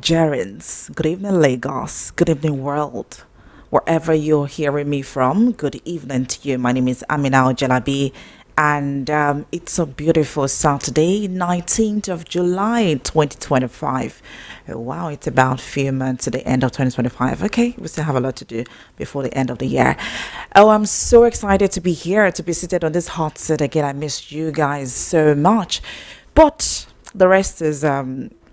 Nigerians, good evening, Lagos, good evening, world. Wherever you're hearing me from, good evening to you. My name is Amina Jalabi, and it's a beautiful Saturday, 19th of July, 2025. Wow, it's about a few months to the end of 2025. Okay, we still have a lot to do before the end of the year. Oh, I'm so excited to be here, to be seated on this hot seat again. I missed you guys so much. But the rest is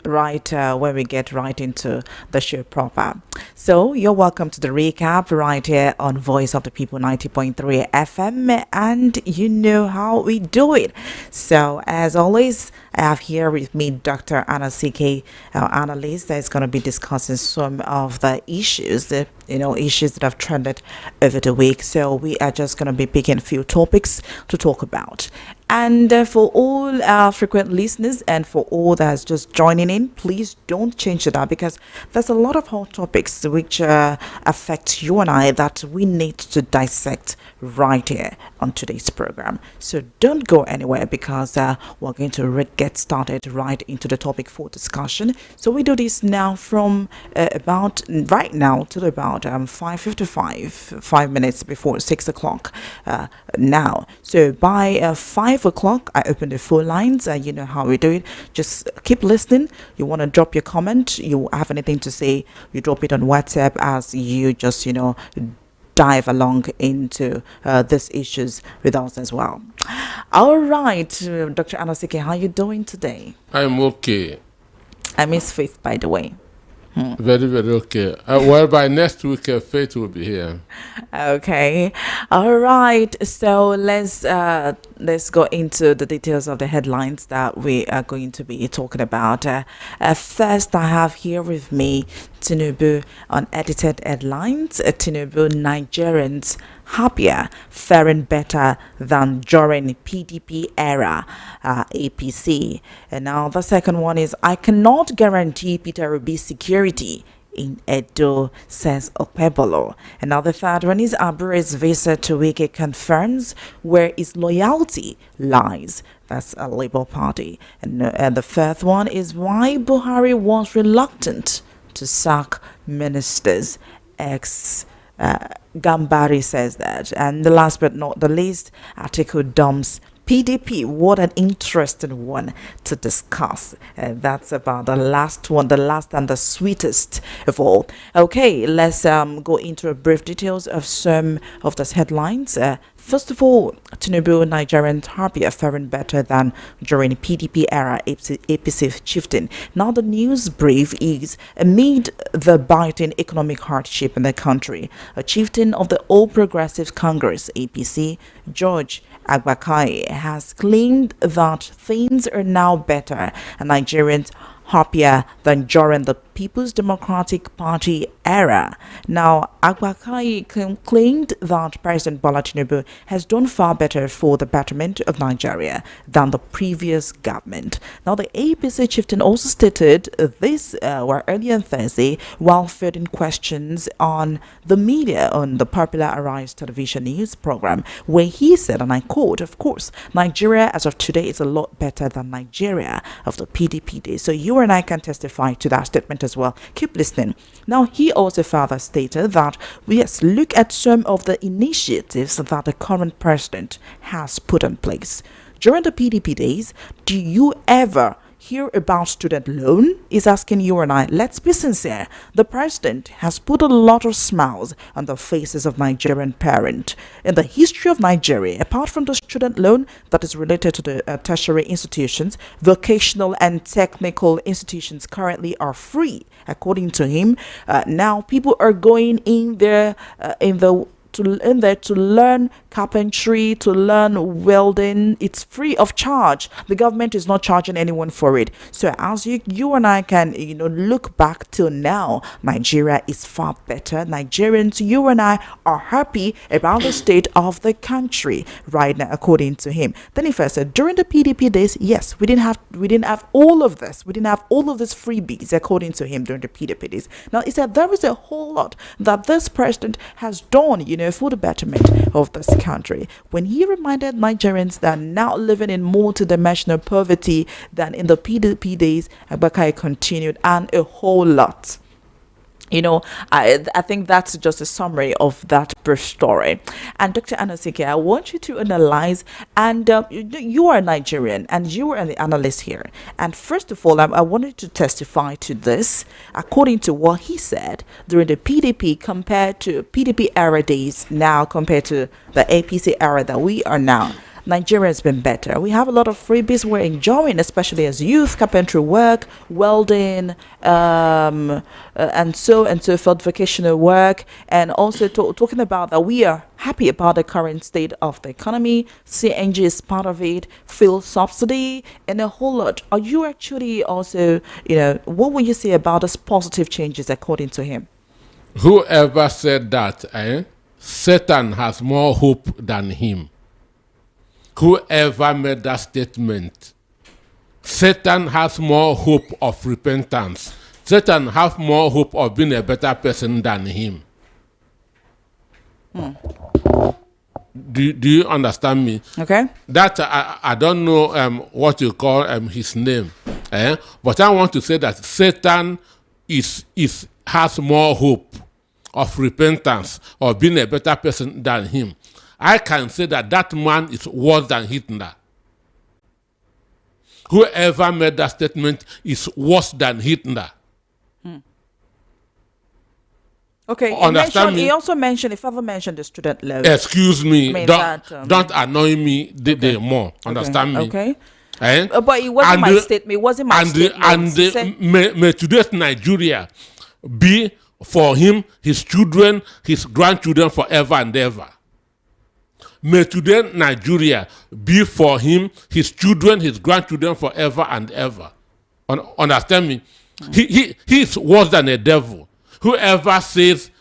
right when we get right into the show proper. So you're welcome to the recap right here on Voice of the People 90.3 FM, and you know how we do it. So as always, I have here with me Dr. Anna CK, our analyst, that is going to be discussing some of the issues, issues that have trended over the week. So we are just going to be picking a few topics to talk about. And for all our frequent listeners and for all that's just joining in, please don't change it up, because there's a lot of hot topics which affect you and I that we need to dissect right here on today's program. So don't go anywhere, because we're going to get started right into the topic for discussion. So we do this now from about right now till about 5:55, 5 minutes before 6 o'clock now. So by 5 o'clock, I open the phone lines. You know how we do it. Just keep listening. You want to drop your comment, you have anything to say, you drop it on WhatsApp as you just, dive along into these issues with us as well. All right, Dr. Anosike, how are you doing today? I'm okay. I miss Faith, by the way. Very, very okay. Well, by next week, Faith will be here. Okay. All right. So let's go into the details of the headlines that we are going to be talking about. First, I have here with me Tinubu unedited headlines. Tinubu, Nigerians happier, faring better than during PDP era, APC. And now the second one is, I cannot guarantee Peter Obi's security in Edo, says Okpebholo. And now the third one is, Abure's visit to Wike confirms where his loyalty lies. That's a Labour Party. And the fourth one is, why Buhari was reluctant to sack ministers. Gambari says that. And the last but not the least, Atiku dumps PDP. What an interesting one to discuss. That's about the last one, the last and the sweetest of all. Okay, let's go into a brief details of some of those headlines. First of all, Tinubu, Nigerians happier, faring better than during PDP era APC chieftain. Now the news brief is, amid the biting economic hardship in the country, a chieftain of the All Progressive Congress APC, George Agbakai, has claimed that things are now better and Nigerians happier than during the People's Democratic Party era. Now, Agbakai claimed that President Bola Tinubu has done far better for the betterment of Nigeria than the previous government. Now, the APC chieftain also stated this earlier on Thursday while fielding questions on the media on the popular Arise television news program, where he said, and I quote, of course, Nigeria as of today is a lot better than Nigeria of the PDP days. So you and I can testify to that statement as well. Keep listening. Now, he also further stated that, yes, look at some of the initiatives that the current president has put in place. During the PDP days, do you ever hear about student loan? Is asking you and I. Let's be sincere. The president has put a lot of smiles on the faces of Nigerian parents. In the history of Nigeria, apart from the student loan that is related to the tertiary institutions, vocational and technical institutions currently are free. According to him, now people are going in there to learn carpentry, to learn welding. It's free of charge. The government is not charging anyone for it. So as you and I can look back till now, Nigeria is far better. Nigerians, you and I are happy about the state of the country right now, according to him. Then he first said, during the PDP days, yes, we didn't have all of this. We didn't have all of this freebies, according to him, during the PDP days. Now he said there is a whole lot that this president has done, for the betterment of this country. When he reminded Nigerians that now living in multidimensional poverty than in the PDP days, Abakai continued, and a whole lot. I think that's just a summary of that brief story. And Dr. Anosike, I want you to analyze, and you are a Nigerian, and you are an analyst here. And first of all, I wanted to testify to this, according to what he said during the PDP compared to PDP era days now compared to the APC era that we are now. Nigeria has been better. We have a lot of freebies we're enjoying, especially as youth, carpentry work, welding, and so forth, vocational work, and also talking about that we are happy about the current state of the economy. CNG is part of it, fuel subsidy, and a whole lot. Are you actually also, what would you say about those positive changes according to him? Whoever said that, Satan has more hope than him. Whoever made that statement, Satan has more hope of repentance. Satan has more hope of being a better person than him. Do you understand me? Okay. That I don't know what you call his name, but I want to say that Satan has more hope of repentance or being a better person than him. I can say that man is worse than Hitler. Whoever made that statement is worse than Hitler. Okay. He also mentioned, if ever mentioned the student loan. Excuse me. Don't annoy me more. Understand me? Okay. But it wasn't my statement. It wasn't my statement. May today's Nigeria be for him, his children, his grandchildren forever and ever. May today Nigeria be for him, his children, his grandchildren forever and ever. Understand me? He is worse than a devil. Whoever says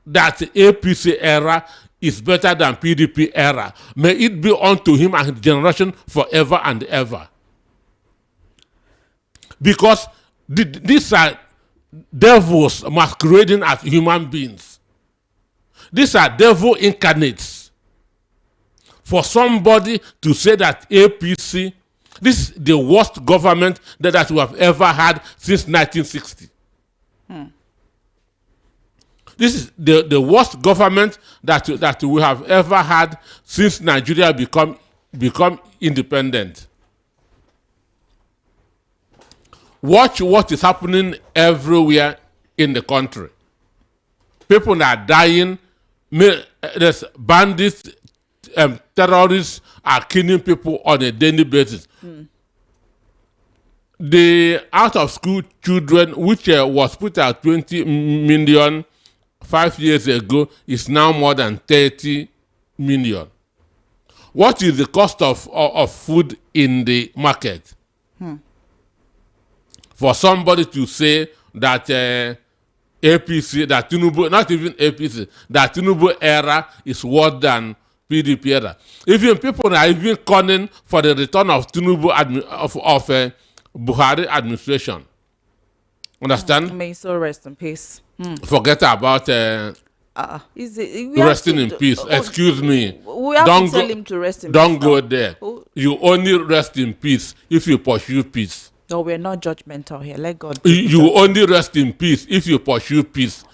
that APC era is better than PDP era, may it be unto him and his generation forever and ever. Because these are devils masquerading as human beings. These are devil incarnates. For somebody to say that APC, this is the worst government that we have ever had since 1960. This is the worst government that we have ever had since Nigeria become independent. Watch what is happening everywhere in the country. People are dying. There's bandits. Terrorists are killing people on a daily basis. The out-of-school children, which was put at 20 million 5 years ago, is now more than 30 million. What is the cost of food in the market? For somebody to say that APC, that Tinubu, not even APC, that Tinubu era is worse than PDP era. Even people are even calling for the return of Tinubu of Buhari administration. Understand? May so rest in peace. Forget about resting in peace. Excuse me. We have to tell him to rest in peace. Don't go there. You only rest in peace if you pursue peace. No, we're not judgmental here. Let God. You only rest in peace if you pursue peace.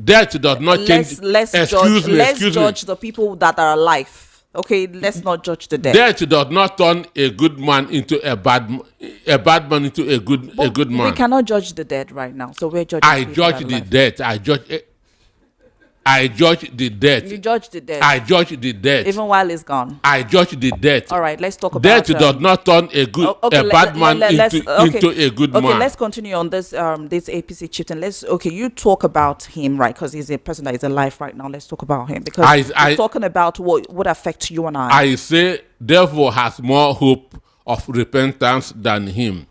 Death does not change. Let's judge the people that are alive. Okay, let's not judge the dead. Death does not turn a good man into a bad man into a good man. We cannot judge the dead right now, so we're judging. I judge the dead. I judge the dead. You judge the dead. I judge the dead. Even while it's gone. I judge the dead. All right, let's talk about death does not turn a bad man into a good man. Okay, let's continue on this this APC chieftain. You talk about him, right? Because he's a person that is alive right now. Let's talk about him because he's talking about what would affect you and I. I say devil has more hope of repentance than him.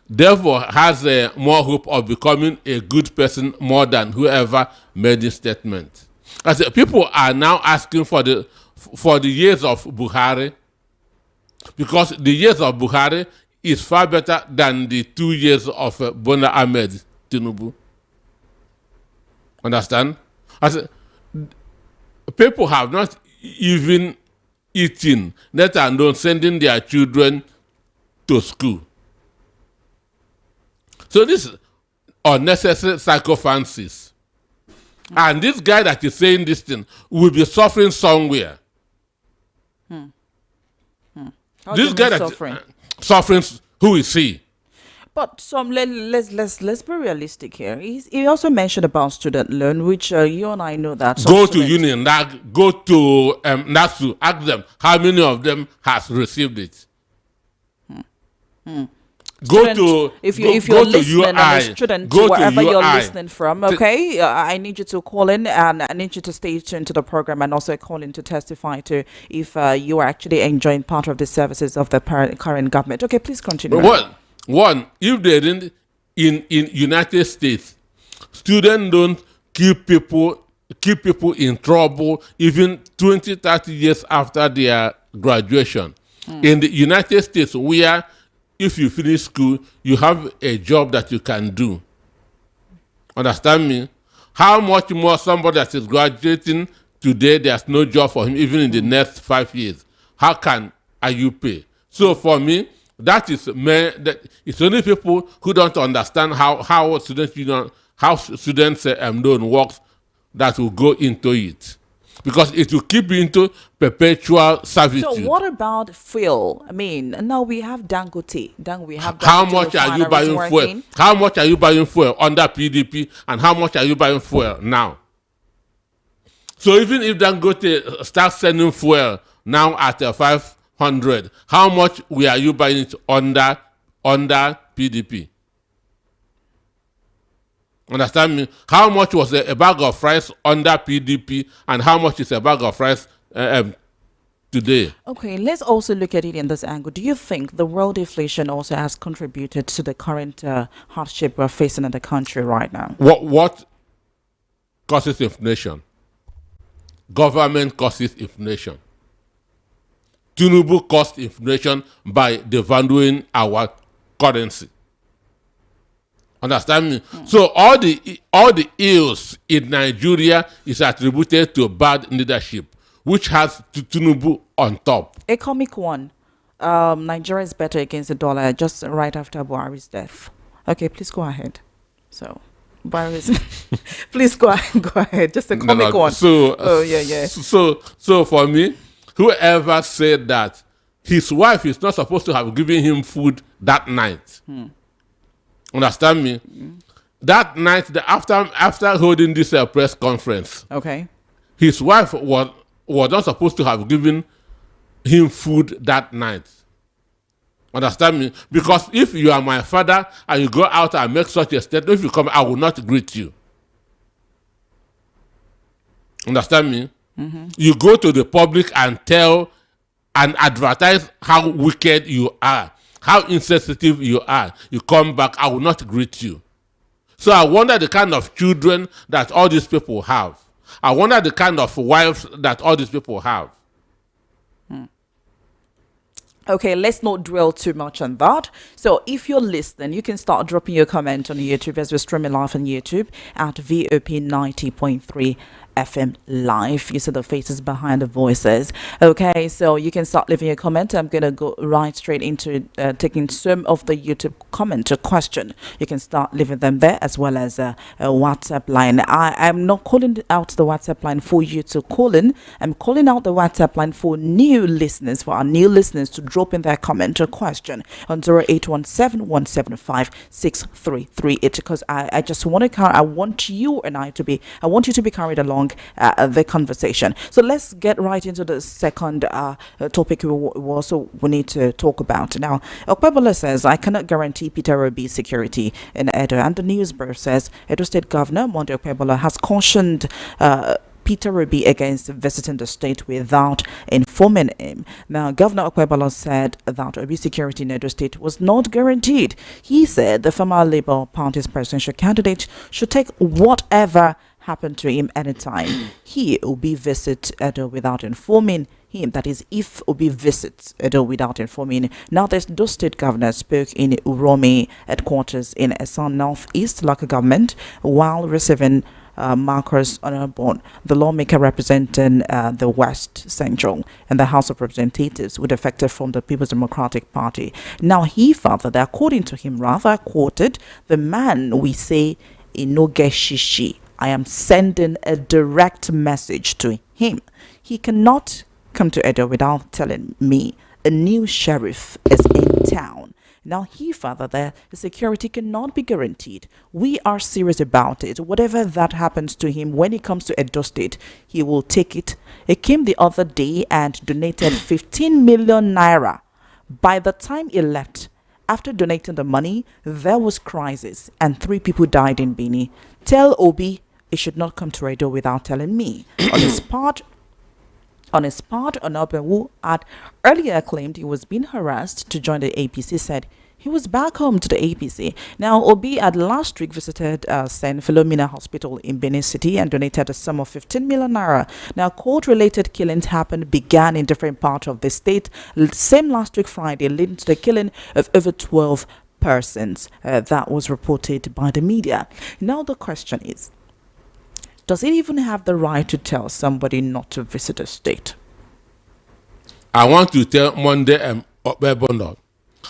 Devil has more hope of becoming a good person more than whoever made this statement. As people are now asking for the years of Buhari, because the years of Buhari is far better than the 2 years of Bola Ahmed Tinubu. Understand? people have not even eaten, let alone sending their children to school. So this is unnecessary sycophancies. And this guy that is saying this thing will be suffering somewhere. How This guy that suffering, who is he? But let's be realistic here. He also mentioned about student loan, which you and I know that. Go to Union, go to NASU, ask them how many of them has received it. Go to if you're listening, and a student, wherever you're listening from, okay, I need you to call in, and I need you to stay tuned to the program, and also call in to testify to if you are actually enjoying part of the services of the current government. Okay, please continue. One, if they didn't in United States, students don't keep people in trouble even 20, 30 years after their graduation. In the United States, where if you finish school, you have a job that you can do. Understand me? How much more somebody that is graduating today, there's no job for him even in the next 5 years. How can you pay? So for me, that it's only people who don't understand how students loan works that will go into it, because it will keep you into perpetual servitude. So what about fuel? I mean, now we have Dangote. How much are you buying fuel? How much are you buying fuel under PDP, and how much are you buying fuel now? So even if Dangote starts sending fuel now at 500, how much are you buying it under PDP? Understand me? How much was a bag of rice under PDP, and how much is a bag of rice today? Okay, let's also look at it in this angle. Do you think the world inflation also has contributed to the current hardship we're facing in the country right now? What causes inflation? Government causes inflation. Tinubu caused inflation by devaluing our currency. Understand me? So all the ills in Nigeria is attributed to bad leadership, which has Tinubu on top. A comic one. Nigeria is better against the dollar just right after Buhari's death. Okay, please go ahead. So, Buhari's please go ahead. Just a comic one. So, yeah. So for me, whoever said that his wife is not supposed to have given him food that night. Understand me? That night, after holding this press conference, okay, his wife was not supposed to have given him food that night. Understand me? Because if you are my father and you go out and make such a statement, if you come, I will not greet you. Understand me? You go to the public and tell and advertise how wicked you are, how insensitive you are. You come back, I will not greet you. So I wonder the kind of children that all these people have. I wonder the kind of wives that all these people have. Okay, let's not dwell too much on that. So if you're listening, you can start dropping your comment on YouTube as we're streaming live on YouTube at VOP 90.3 FM live. You see the faces behind the voices. Okay, so you can start leaving a comment. I'm going to go right straight into taking some of the YouTube comment or question. You can start leaving them there, as well as a WhatsApp line. I'm not calling out the WhatsApp line for you to call in. I'm calling out the WhatsApp line for new listeners, for our new listeners to drop in their comment or question on 0817-175-6338, because I just want to I want you to be carried along the conversation. So let's get right into the second topic we need to talk about. Now, Okpebholo says, I cannot guarantee Peter Obi's security in Edo. And the Newsbureau says, Edo State Governor Monday Okpebholo has cautioned Peter Obi against visiting the state without informing him. Now, Governor Okpebholo said that Obi's security in Edo State was not guaranteed. He said the former Labour Party's presidential candidate should take whatever happened to him anytime he Obi visits Edo without informing him. That is, if Obi visits Edo without informing. Now, the Edo State Governor spoke in Uromi headquarters in Esan Northeast local government while receiving Marcus Honorborn, the lawmaker representing the West Central in the House of Representatives, with effective from the People's Democratic Party. Now, he further that, according to him, rather quoted, the man we say Inogeshishi. I am sending a direct message to him. He cannot come to Edo without telling me a new sheriff is in town. Now, he further that the security cannot be guaranteed. We are serious about it. Whatever that happens to him when he comes to Edo State, he will take it. He came the other day and donated 15 million naira. By the time he left, after donating the money, there was crisis and 3 people died in Bini. Tell Obi he should not come to Edo without telling me. On his part, Okpebholo had earlier claimed he was being harassed to join the APC, said he was back home to the APC. Now, Obi had last week visited St. Philomena Hospital in Benin City and donated a sum of 15 million naira. Now, court-related killings began in different parts of the state. Same last week Friday, leading to the killing of over 12 persons. That was reported by the media. Now, the question is, does it even have the right to tell somebody not to visit a state? I want to tell Monday Okpebholo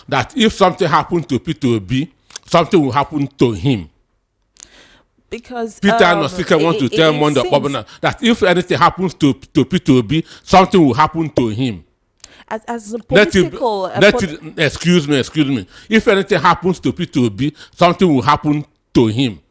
that if something happened to P2B, something will happen to him. Because Peter Nosika wants to tell Monday Okpebholo that if anything happens to P2B, something will happen to him. As a political... Excuse me. If anything happens to P2B, something will happen to him.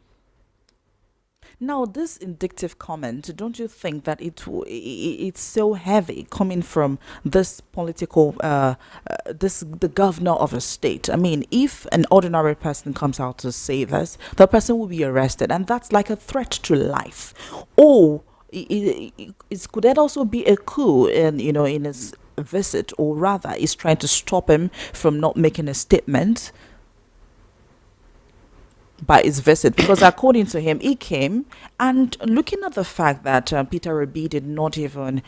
Now, this indicative comment, don't you think that it's so heavy coming from this political, the governor of a state? I mean, if an ordinary person comes out to say this, the person will be arrested, and that's like a threat to life. Or could that also be a coup in his visit, or rather, is trying to stop him from not making a statement by his visit? Because according to him, he came, and looking at the fact that Peter Obi did not even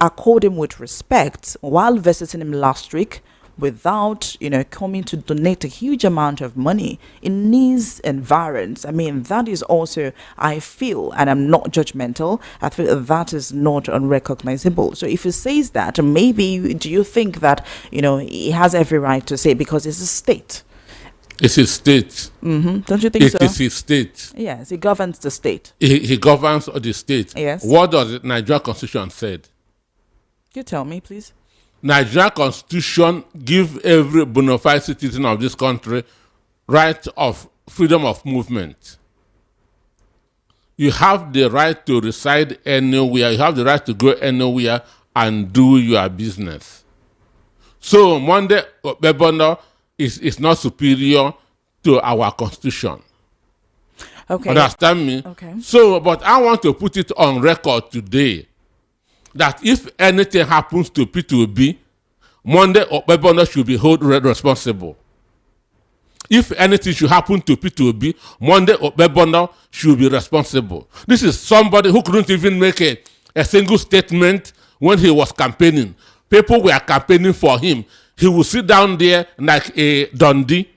accord him with respect while visiting him last week, without coming to donate a huge amount of money in these environs. I mean, that is also, I feel, and I'm not judgmental, I feel that is not unrecognizable. So if he says that, maybe do you think that he has every right to say, because it's a state? It's his state. Don't you think so? It is his state. Yes, he governs the state. He governs the state. Yes. What does the Nigerian Constitution say? You tell me, please. Nigerian Constitution give every bona fide citizen of this country right of freedom of movement. You have the right to reside anywhere. You have the right to go anywhere and do your business. So Monday Okpebholo is not superior to our constitution. Okay. Understand me? Okay. So, but I want to put it on record today that if anything happens to P2B, Monday Okpebholo should be held responsible. If anything should happen to P2B, Monday Okpebholo should be responsible. This is somebody who couldn't even make a single statement when he was campaigning. People were campaigning for him. He would sit down there like a Dundee.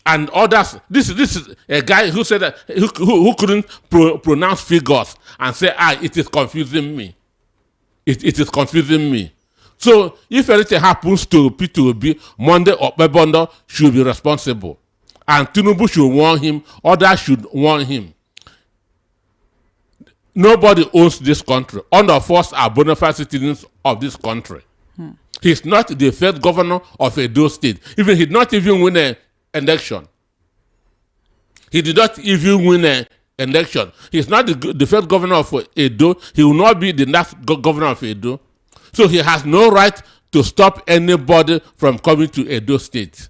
And others, this is a guy who said that who couldn't pronounce figures and say, it is confusing me. It is confusing me. So if anything happens to P2B, Monday Okpebholo should be responsible. And Tinubu should warn him, others should warn him. Nobody owns this country. All of us are bona fide citizens of this country. He's not the first governor of Edo State. He did not even win an election. He did not even win an election. He's not the first governor of Edo. He will not be the last governor of Edo. So he has no right to stop anybody from coming to Edo State.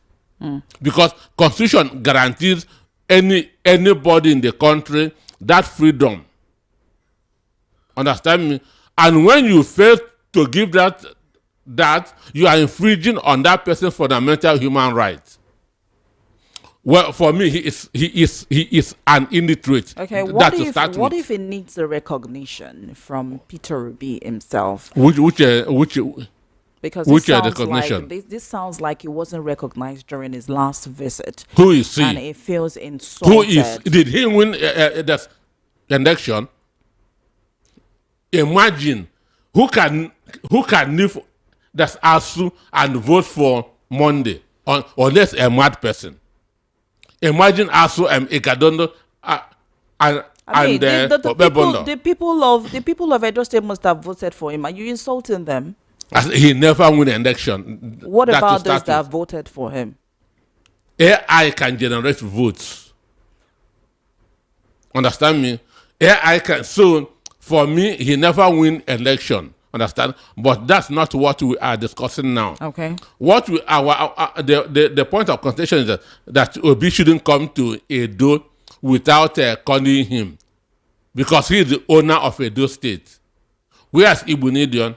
Because Constitution guarantees anybody in the country that freedom. Understand me? And when you fail to give that you are infringing on that person's fundamental human rights. Well, for me, he is an illiterate. Okay, what if it needs a recognition from Peter Obi himself? Which Because Which recognition? this sounds like he wasn't recognized during his last visit. Who is he? And he feels insulted. Who is? Did he win the election? Imagine who can live that's ASU and vote for Monday, unless a mad person. Imagine ASU and Ikadondo the people of Edo State must have voted for him. Are you insulting them? As he never win an election. What about those that voted for him? AI can generate votes. Understand me? AI can. So for me, he never win election. Understand? But that's not what we are discussing now. Okay. What we the point of contention is that Obi shouldn't come to Edo without calling him, because he is the owner of Edo State. Where's Ibunidion?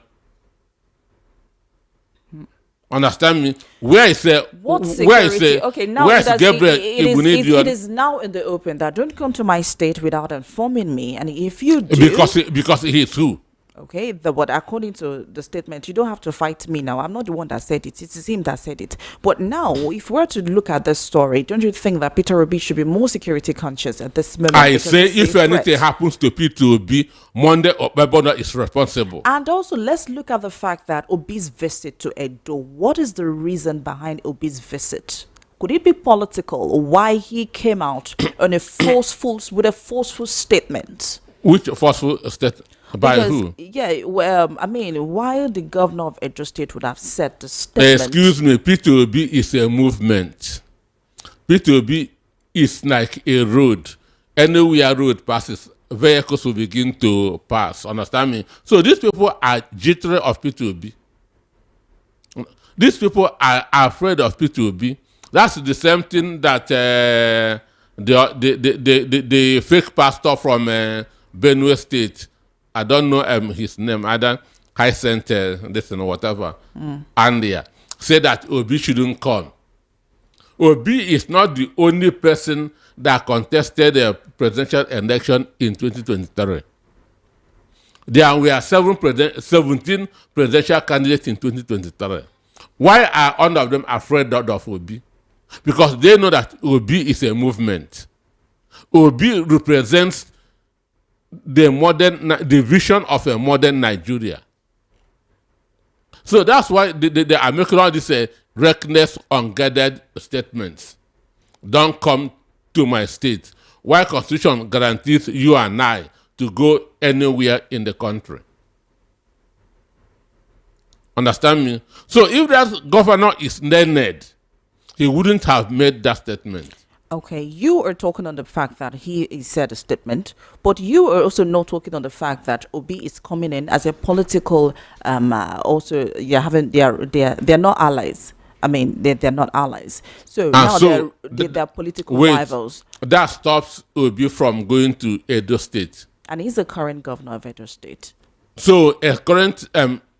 Understand me? Where is okay, now where is Gabriel Ibunidion? It is now in the open that don't come to my state without informing me, and if you do, because he is who? Okay, but according to the statement, you don't have to fight me now. I'm not the one that said it. It is him that said it. But now, if we were to look at this story, don't you think that Peter Obi should be more security conscious at this moment? I say if anything happens to Peter Obi, Monday Okpebholo is responsible. And also, let's look at the fact that Obi's visit to Edo. What is the reason behind Obi's visit? Could it be political? Why he came out on a forceful statement? Which forceful statement? By who? Yeah, well, I mean, why the governor of Edo State would have said the statement? Excuse me, Peter Obi is a movement. Peter Obi is like a road. Anywhere road passes, vehicles will begin to pass. Understand me? So these people are jittery of Peter Obi. These people are afraid of Peter Obi. That's the same thing that the fake pastor from Benue State, I don't know his name, either High Center, this and whatever, and say that Obi shouldn't come. Obi is not the only person that contested a presidential election in 2023. There were 17 presidential candidates in 2023. Why are all of them afraid of Obi? Because they know that Obi is a movement. Obi represents the vision of a modern Nigeria. So that's why they are making all these reckless, unguided statements. Don't come to my state. Why Constitution guarantees you and I to go anywhere in the country. Understand me? So if that governor is learned, he wouldn't have made that statement. Okay, you are talking on the fact that he said a statement, but you are also not talking on the fact that Obi is coming in as a political. Also, they're not allies. I mean, they're not allies. So now they're political rivals. That stops Obi from going to Edo State. And he's the current governor of Edo State. So a current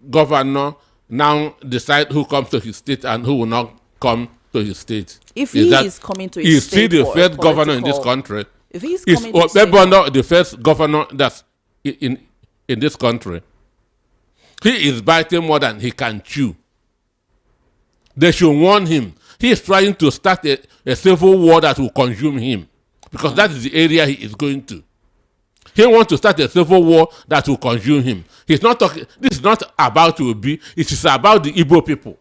governor now decide who comes to his state and who will not come to his state. If he is coming to his state, is he the first governor in this country? If he's coming to Okpebholo the first governor that's in this country? He is biting more than he can chew. They should warn him. He is trying to start a civil war that will consume him, because that is the area he is going to. He wants to start a civil war that will consume him. He's not talking. This is not about Obi. It is about the Igbo people.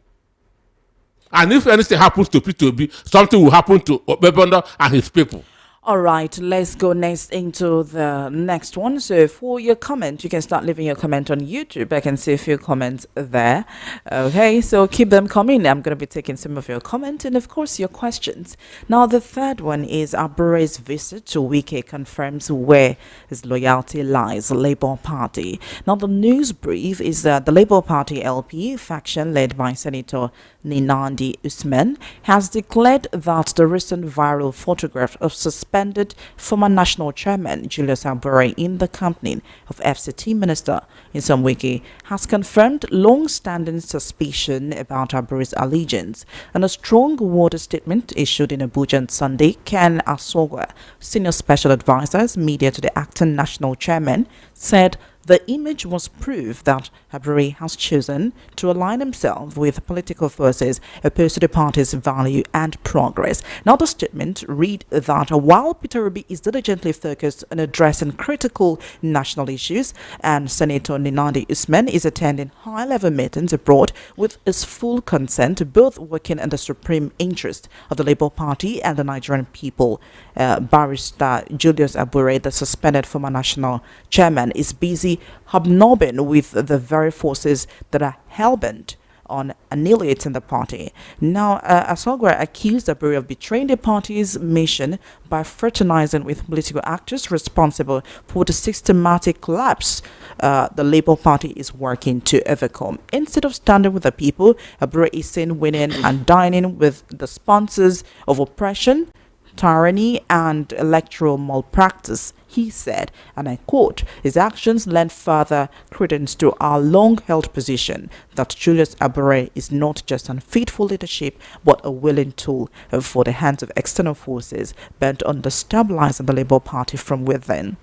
And if anything happens to Peter Obi, something will happen to Okpebholo and his people. All right, let's go next into the next one. So for your comment, you can start leaving your comment on YouTube. I can see a few comments there. Okay, so keep them coming. I'm going to be taking some of your comments and, of course, your questions. Now, the third one is Abure's visit to Wike confirms where his loyalty lies, Labour Party. Now, the news brief is that the Labour Party LP faction led by Senator Ninandi Usman has declared that the recent viral photograph of suspended former national chairman Julius Abure in the company of FCT Minister Nyesom Wike has confirmed long-standing suspicion about Abure's allegiance. In a strong worded statement issued in Abuja on Sunday, Ken Asogwa, senior special advisor media to the acting national chairman, said The image was proof that Buhari has chosen to align himself with political forces opposed to the party's value and progress. Now, the statement read that while Peter Obi is diligently focused on addressing critical national issues, and Senator Ninadi Usman is attending high-level meetings abroad with his full consent, both working in the supreme interest of the Labour Party and the Nigerian people. Barrister Julius Abure, the suspended former national chairman, is busy hobnobbing with the very forces that are hell-bent on annihilating the party. Now, Asogwa accused Abure of betraying the party's mission by fraternizing with political actors responsible for the systematic collapse the Labour Party is working to overcome. Instead of standing with the people, Abure is seen winning and dining with the sponsors of oppression, tyranny, and electoral malpractice. He said, and I quote, his actions lend further credence to our long-held position that Julius Abure is not just unfit for leadership, but a willing tool for the hands of external forces bent on destabilizing the Labour Party from within.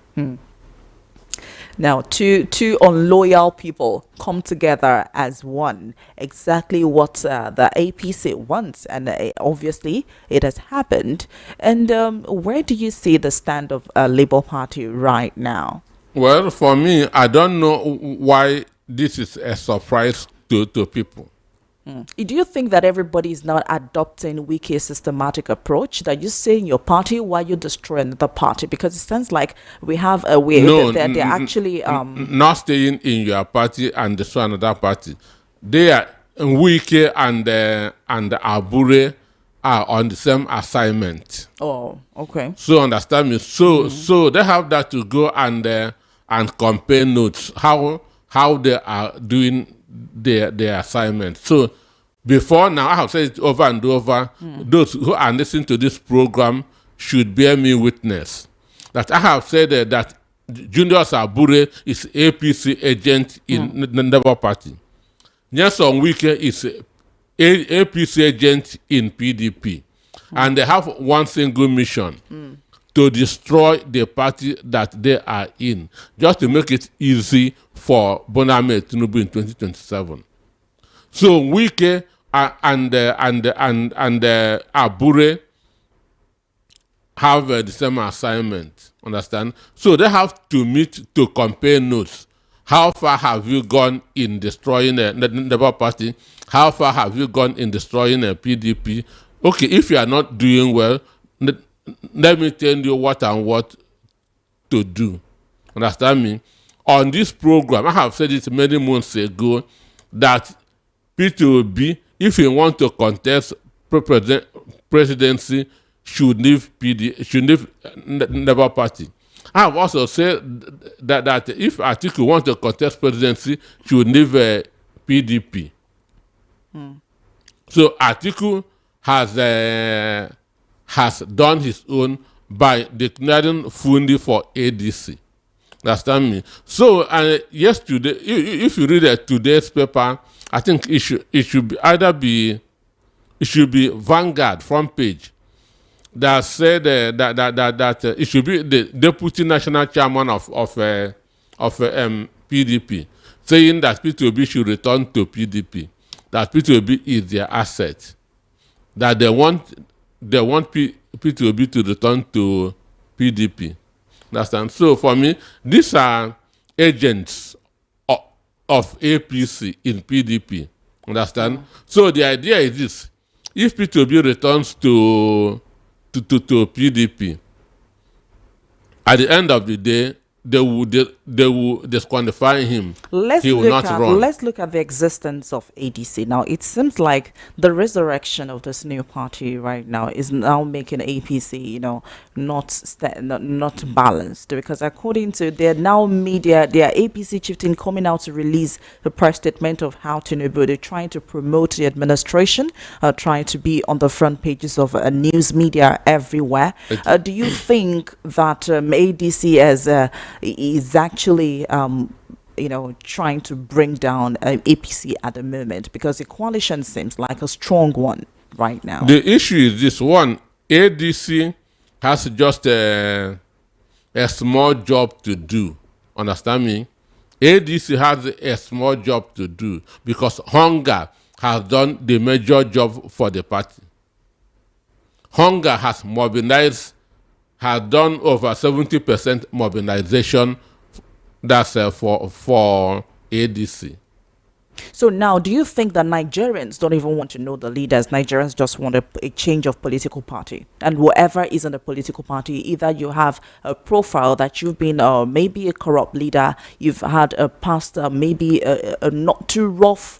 Now, two unloyal people come together as one. Exactly what the APC wants, and obviously it has happened. And where do you see the stand of Labour Party right now? Well, for me, I don't know why this is a surprise to people. Do you think that everybody is not adopting Wike's systematic approach that you say in your party while you're destroying the party? Because it sounds like we have a way that they're actually not staying in your party and destroy another party. They are Wike and Abure are on the same assignment. Oh, okay. So understand me. So they have that to go and compare notes how they are doing their assignment. So before now, I have said it over and over, those who are listening to this program should bear me witness that I have said that Julius Abure is APC agent in the Labour Party. Nyesom Wike is APC agent in PDP. And they have one single mission, to destroy the party that they are in, just to make it easy for Boname Tinubu in 2027. So Wike and Abure have the same assignment, understand? So they have to meet to compare notes. How far have you gone in destroying the Labour Party? How far have you gone in destroying a PDP? Okay, if you are not doing well, let me tell you what to do. Understand me? On this program, I have said it many months ago that P2B, if you want to contest presidency, should leave Labour Party. I have also said that if Atiku wants to contest presidency, should leave PDP. So Atiku has done his own by declaring Fundi for ADC. Understand me? So yesterday, if you read today's paper, I think it should be Vanguard front page that said that it should be the deputy national chairman of PDP saying that P2B should return to PDP, that P2B is their asset, that they want P2B to return to PDP. Understand? So for me, these are agents of APC in PDP. Understand? So the idea is this: if P2B returns to PDP, at the end of the day, they will disqualify him. He will not run. Let's look at the existence of ADC. Now, it seems like the resurrection of this new party right now is now making APC, not balanced. Because according to their now media, their APC chieftain coming out to release a press statement of how Tinubu, they're trying to promote the administration, trying to be on the front pages of news media everywhere. Do you think that ADC is actually trying to bring down APC at the moment, because the coalition seems like a strong one right now? The issue is this one: ADC has just a small job to do. Understand me? ADC has a small job to do because hunger has done the major job for the party. Hunger has mobilized, has done over 70% mobilization. That's for ADC. So now, do you think that Nigerians don't even want to know the leaders? Nigerians just want a change of political party, and whoever is in the political party, either you have a profile that you've been maybe a corrupt leader, you've had a past maybe a not too rough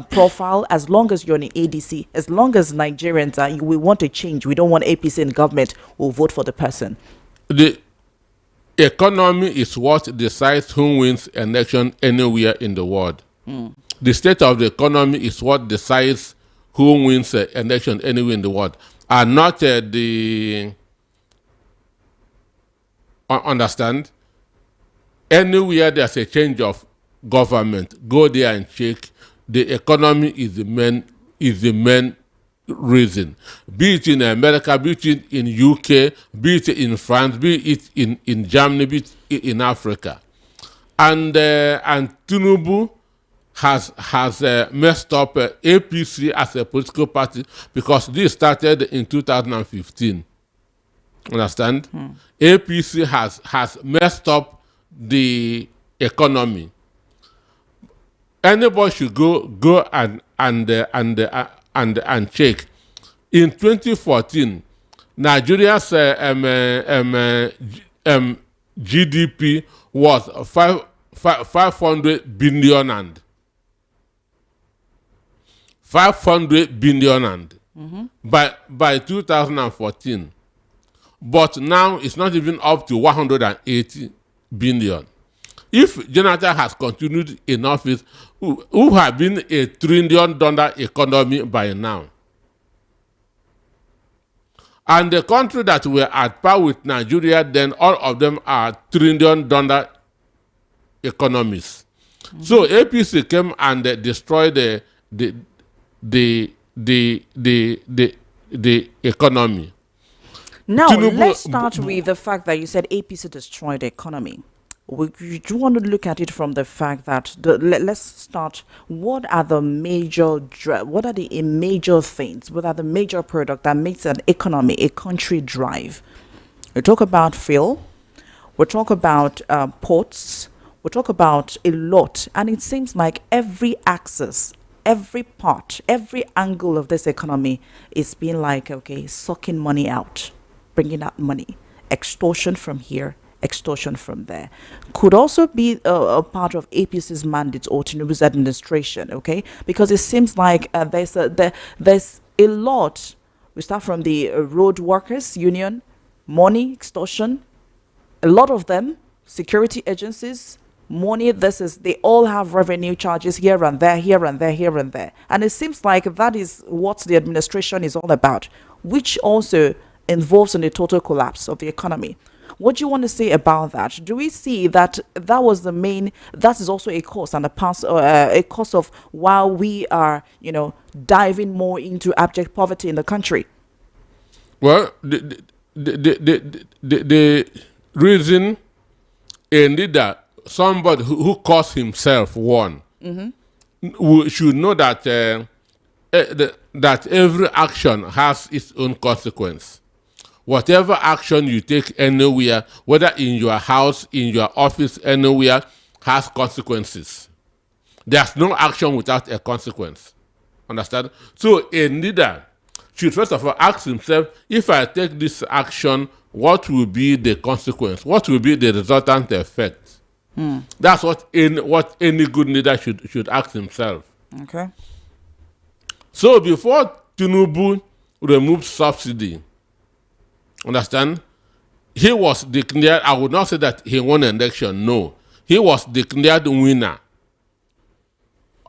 profile. As long as you're in ADC, as long as Nigerians we want a change, we don't want APC in government, we'll vote for the person. The economy is what decides who wins election anywhere in the world. The state of the economy is what decides who wins an election anywhere in the world, and not understand. Anywhere there's a change of government, go there and check. The economy is the main reason. Be it in America, be it in UK, be it in France, be it in Germany, be it in Africa, and Tinubu has messed up APC as a political party because this started in 2015. Understand? APC has messed up the economy. Anybody should go and check. In 2014, Nigeria's GDP was 500 billion and 500 billion and by 2014, but now it's not even up to 180 billion. If Jonathan has continued in office, who have been $1 trillion economy by now, and the country that were at par with Nigeria, then all of them are $1 trillion economies. So APC came and destroyed the economy. Now, let's start with the fact that you said APC destroyed the economy. We do want to look at it from the fact that let's start. What are the major things? What are the major products that makes an economy, a country drive? We talk about fuel. We talk about ports. We talk about a lot, and it seems like every axis, every part, every angle of this economy is being like, okay, sucking money out, bringing out money, extortion from here, extortion from there. Could also be a part of APC's mandate or Tinubu's administration, okay? Because it seems like there's a lot. We start from the road workers union, money, extortion, a lot of them, security agencies, money. They all have revenue charges here and there, here and there, here and there. And it seems like that is what the administration is all about, which also involves in the total collapse of the economy. What do you want to say about that? Do we see that was the main, that is also a cause and a cause of why we are, diving more into abject poverty in the country? Well, the reason indeed that somebody who calls himself one should know that that every action has its own consequence. Whatever action you take anywhere, whether in your house, in your office, anywhere, has consequences. There's no action without a consequence. Understand? So a leader should first of all ask himself, if I take this action, what will be the consequence? What will be the resultant effect? That's what any good leader should ask himself. Okay. So before Tinubu removed subsidy, understand, he was declared, I would not say that he won an election, no. He was declared winner.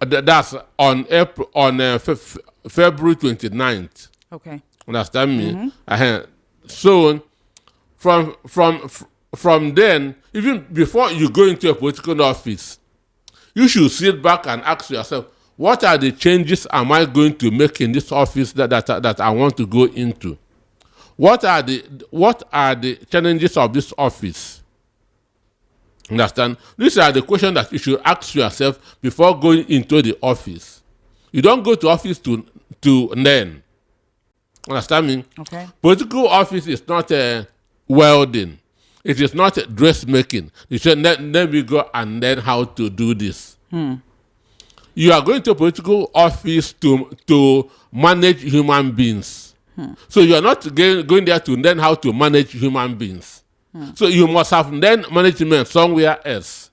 That's on February 29th. Okay. Understand me? So from then, even before you go into a political office, you should sit back and ask yourself, what are the changes am I going to make in this office that I want to go into? What are the challenges of this office? Understand? These are the questions that you should ask yourself before going into the office. You don't go to office to learn. Understand me? Okay. Political office is not welding. It is not dressmaking. You should let me go and learn how to do this. You are going to a political office to manage human beings. So you are not going there to learn how to manage human beings. So you must have learned management somewhere else.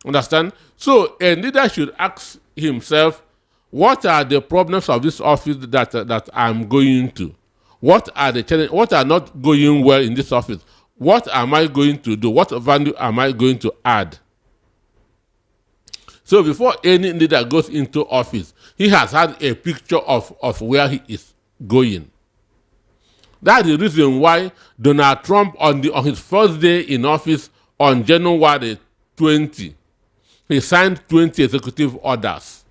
Understand? So a leader should ask himself, what are the problems of this office that I'm going to? What are the challenges? What are not going well in this office? What am I going to do? What value am I going to add? So before any leader goes into office, he has had a picture of where he is going. That's the reason why Donald Trump, on his first day in office on January 20, he signed 20 executive orders.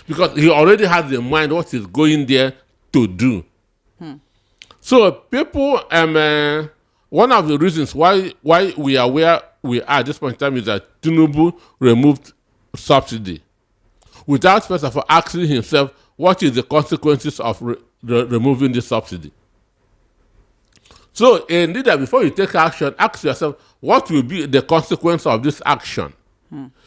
Because he already has in mind what he's going there to do. So people, one of the reasons why we are where we are at this point in time is that Tinubu removed subsidy without first of all asking himself what is the consequences of removing the subsidy. So a leader, before you take action, ask yourself what will be the consequence of this action.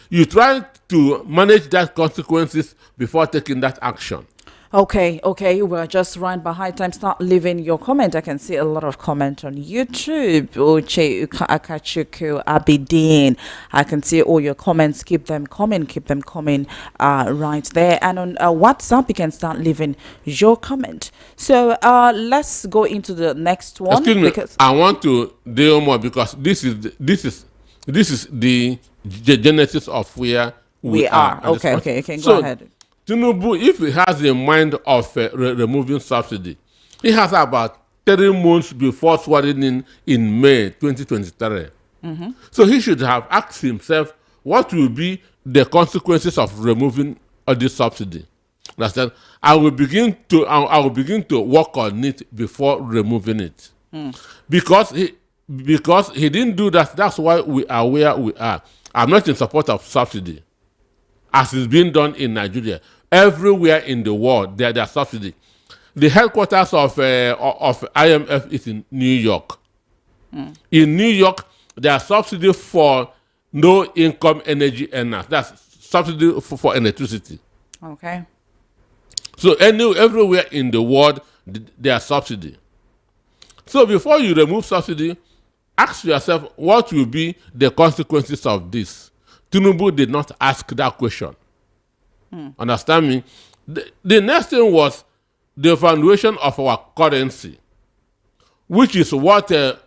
You try to manage that consequences before taking that action. Okay, we're just running behind time. Start leaving your comment. I can see a lot of comment on YouTube. Uche Akachuku Abidin. I can see all your comments. Keep them coming right there. And on WhatsApp, you can start leaving your comment. So let's go into the next one. Excuse me, I want to deal more because this is the genesis of where we are. Okay. Go ahead. Tinubu, if he has a mind of removing subsidy, he has about 3 months before swearing in May 2023. So he should have asked himself what will be the consequences of removing this subsidy. Understand? I will begin to work on it before removing it. Because he didn't do that. That's why we are where we are. I'm not in support of subsidy, as is being done in Nigeria. Everywhere in the world, there are subsidy. The headquarters of IMF is in New York. In New York, there are subsidy for no-income energy earners. That's subsidy for electricity. Okay. So everywhere in the world, there are subsidy. So before you remove subsidy, ask yourself what will be the consequences of this. Tinubu did not ask that question. Understand me? The next thing was the valuation of our currency, which is what Ibrahim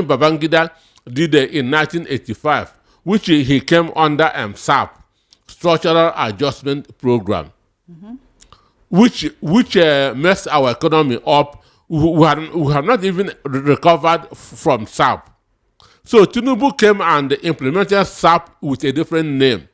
Babangida did in 1985, which he came under SAP, Structural Adjustment Program, which messed our economy up. We have not even recovered from SAP. So Tinubu came and implemented SAP with a different name,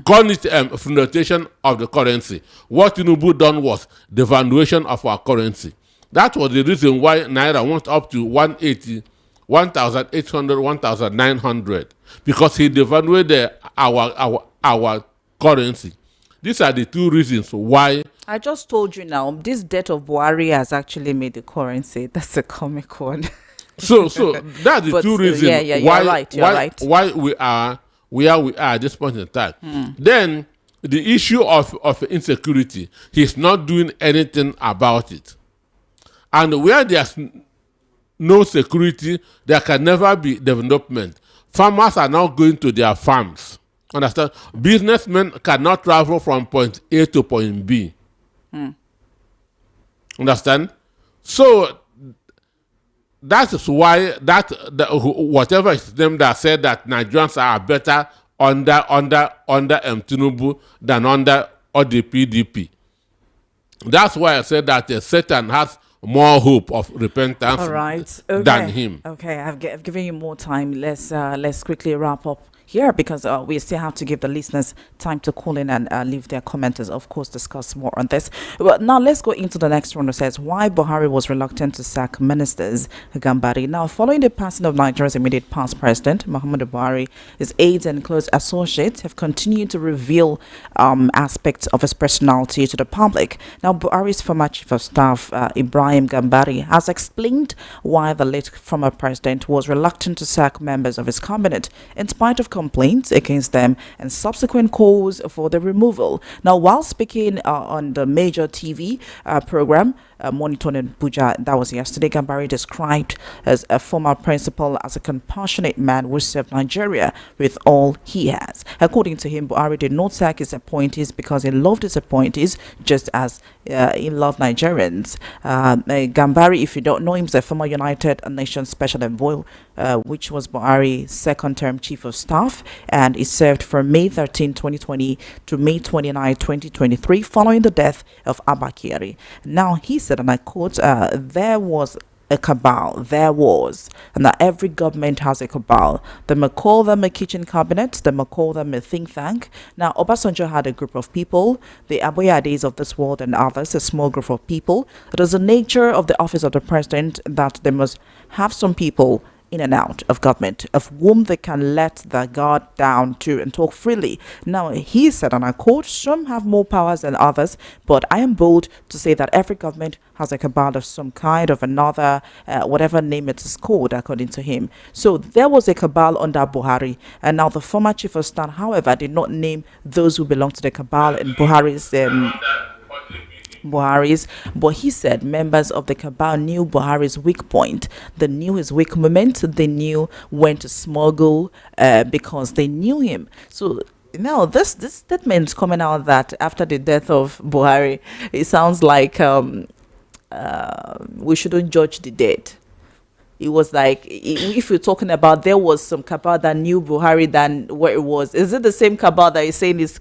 calling it flotation of the currency. What Tinubu done was the valuation of our currency. That was the reason why Naira went up to 180, 1,800, 1,900, because he devalued our currency. These are the two reasons why. I just told you now, this death of Buhari has actually made the currency. That's a comic one. So that's the two reasons why we are where we are at this point in time. Then the issue of insecurity, he's not doing anything about it. And where there's no security, there can never be development. Farmers are now going to their farms. Understand? Businessmen cannot travel from point A to point B. Understand? So that is why whatever is them that said that Nigerians are better under Tinubu than under the PDP. That's why I said that Satan has more hope of repentance than him. Okay, I've given you more time. Let's quickly wrap up here because we still have to give the listeners time to call in and leave their comments. Of course, discuss more on this. But now let's go into the next one. That says why Buhari was reluctant to sack ministers. Gambari. Now, following the passing of Nigeria's immediate past president Muhammadu Buhari, his aides and close associates have continued to reveal aspects of his personality to the public. Now, Buhari's former chief of staff Ibrahim Gambari has explained why the late former president was reluctant to sack members of his cabinet, in spite of complaints against them and subsequent calls for the removal. Now, while speaking on the major TV program, Monitoring in Abuja, that was yesterday, Gambari described as a former principal as a compassionate man who served Nigeria with all he has. According to him, Buhari did not sack his appointees because he loved his appointees just as he loved Nigerians. Gambari, if you don't know him, is a former United Nations Special Envoy, which was Buhari's second-term chief of staff, and he served from May 13, 2020 to May 29, 2023, following the death of Abba Kyari. Now, he said, and I quote, there was a cabal, and that every government has a cabal. They may call them a kitchen cabinet, they may call them a think tank. Now, Obasanjo had a group of people, the Aboyades of this world and others, a small group of people. It is the nature of the office of the president that they must have some people in and out of government, of whom they can let their guard down to and talk freely. Now, he said, and I quote, some have more powers than others, but I am bold to say that every government has a cabal of some kind of another, whatever name it is called, according to him. So there was a cabal under Buhari, and now the former chief of staff, however, did not name those who belong to the cabal in Buhari's, but he said members of the cabal knew Buhari's weak point. They knew his weak moment. They knew when to smuggle because they knew him. So now this statement coming out that after the death of Buhari, it sounds like we shouldn't judge the dead. It was like, if you're talking about there was some cabal that knew Buhari than where it was, is it the same cabal that you're saying is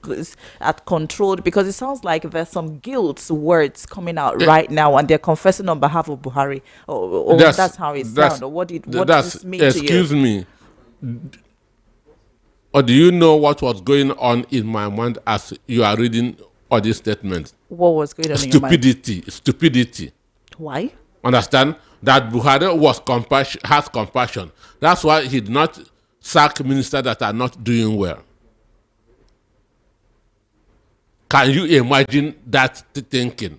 at controlled? Because it sounds like there's some guilt words coming out right now, and they're confessing on behalf of Buhari. Or that's how it sounds. Or what does this mean to you? Excuse me. Or do you know what was going on in my mind as you are reading all these statements? What was going on in your mind? Stupidity. Why? Understand? That Buhari has compassion. That's why he did not sack ministers that are not doing well. Can you imagine that thinking?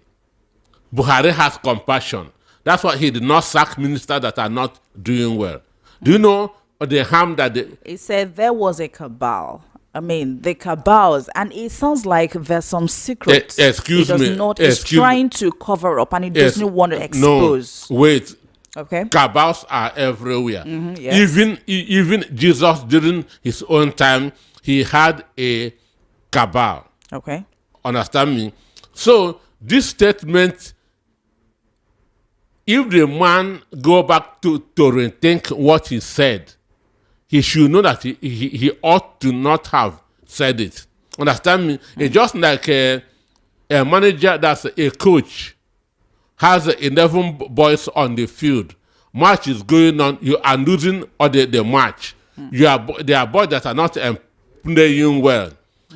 Buhari has compassion. That's why he did not sack ministers that are not doing well. Do you know the harm that He said there was a cabal. I mean, the cabals, and it sounds like there's some secrets. Excuse me. He's trying to cover up, and he doesn't want to expose. No, wait. Okay. Cabals are everywhere. Yes. Even Jesus, during his own time, he had a cabal. Okay. Understand me? So this statement, if the man go back to rethink what he said, he should know that he ought to not have said it. Understand me? It's just like a manager that's a coach has 11 boys on the field. Match is going on. You are losing the match. There are boys that are not playing well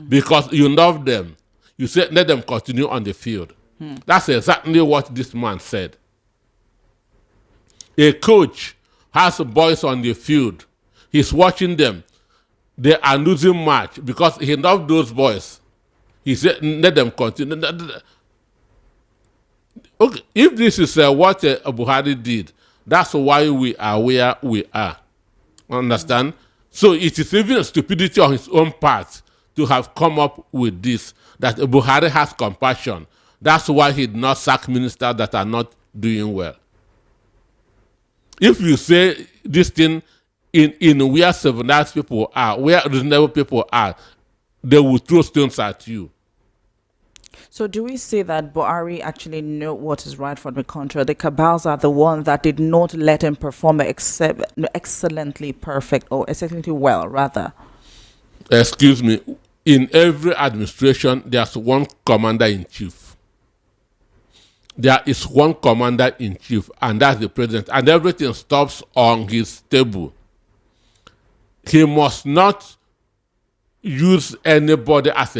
because you love them. You say, let them continue on the field. That's exactly what this man said. A coach has boys on the field. He's watching them. They are losing match because he loved those boys. He said, let them continue. Okay, if this is what Buhari did, that's why we are where we are. Understand? So it is even a stupidity on his own part to have come up with this, that Buhari has compassion. That's why he did not sack ministers that are not doing well. If you say this thing in where civilized people are, where reasonable people are, they will throw stones at you. So do we say that Buhari actually knew what is right for the country? The cabals are the ones that did not let him perform excellently perfect or excellently well, rather? Excuse me. In every administration, there's one commander-in-chief. There is one commander-in-chief, and that's the president. And everything stops on his table. He must not use anybody as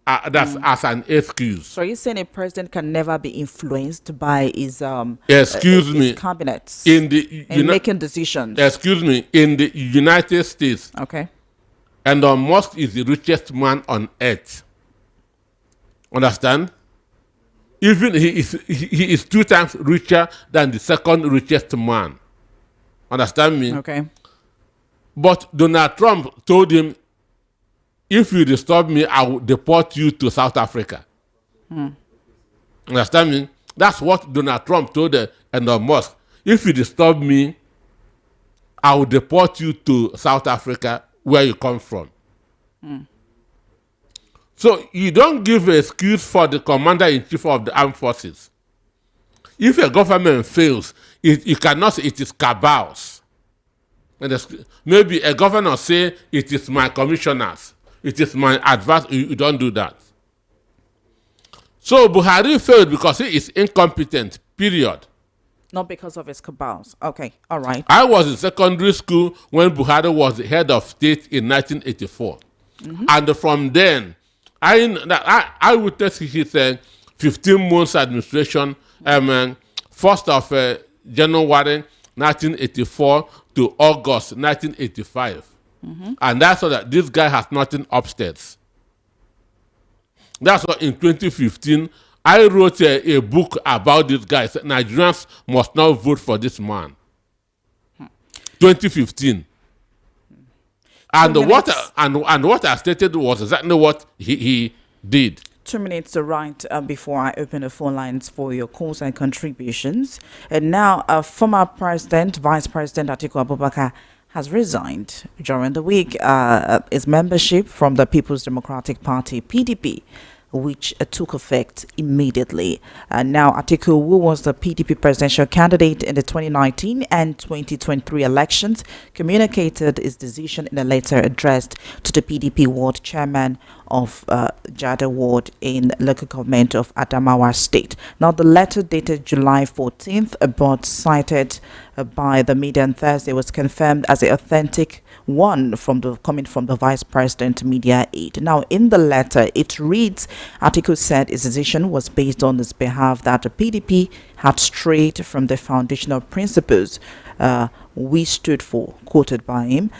as an excuse. So are you saying a president can never be influenced by his Excuse me. his cabinets In the making decisions? excuse me, in the United States, Okay. Elon Musk is the richest man on earth. Understand? Even he is 2 times richer than the second richest man. Understand me? Okay. But Donald Trump told him, if you disturb me, I will deport you to South Africa. Understand me? That's what Donald Trump told Elon Musk. If you disturb me, I will deport you to South Africa, where you come from. So you don't give an excuse for the commander-in-chief of the armed forces. If a government fails, you cannot say it is cabals. And maybe a governor say it is my commissioners, it is my advice. You don't do that. So Buhari failed because he is incompetent, period. Not because of his cabals. Okay. All right. I was in secondary school when Buhari was the head of state in 1984. And from then, I witnessed his 15 months administration, 1st of January 1984 to August 1985. And that's why that this guy has nothing upstairs. That's why in 2015, I wrote a book about this guy. Nigerians must not vote for this man. 2015. And what I stated was exactly what he did. 2 minutes to write before I open the phone lines for your calls and contributions. And now, former President, Vice President Atiku Abubakar has resigned during the week. His membership from the People's Democratic Party, PDP, which took effect immediately. Now, Atiku, who was the PDP presidential candidate in the 2019 and 2023 elections, communicated his decision in a letter addressed to the PDP ward chairman of Jada Ward in local government of Adamawa State. Now, the letter dated July 14th, but cited by the media on Thursday, was confirmed as an authentic one coming from the Vice President media aide. Now, in the letter, it reads, Atiku said his decision was based on his behalf that the PDP had strayed from the foundational principles we stood for, quoted by him.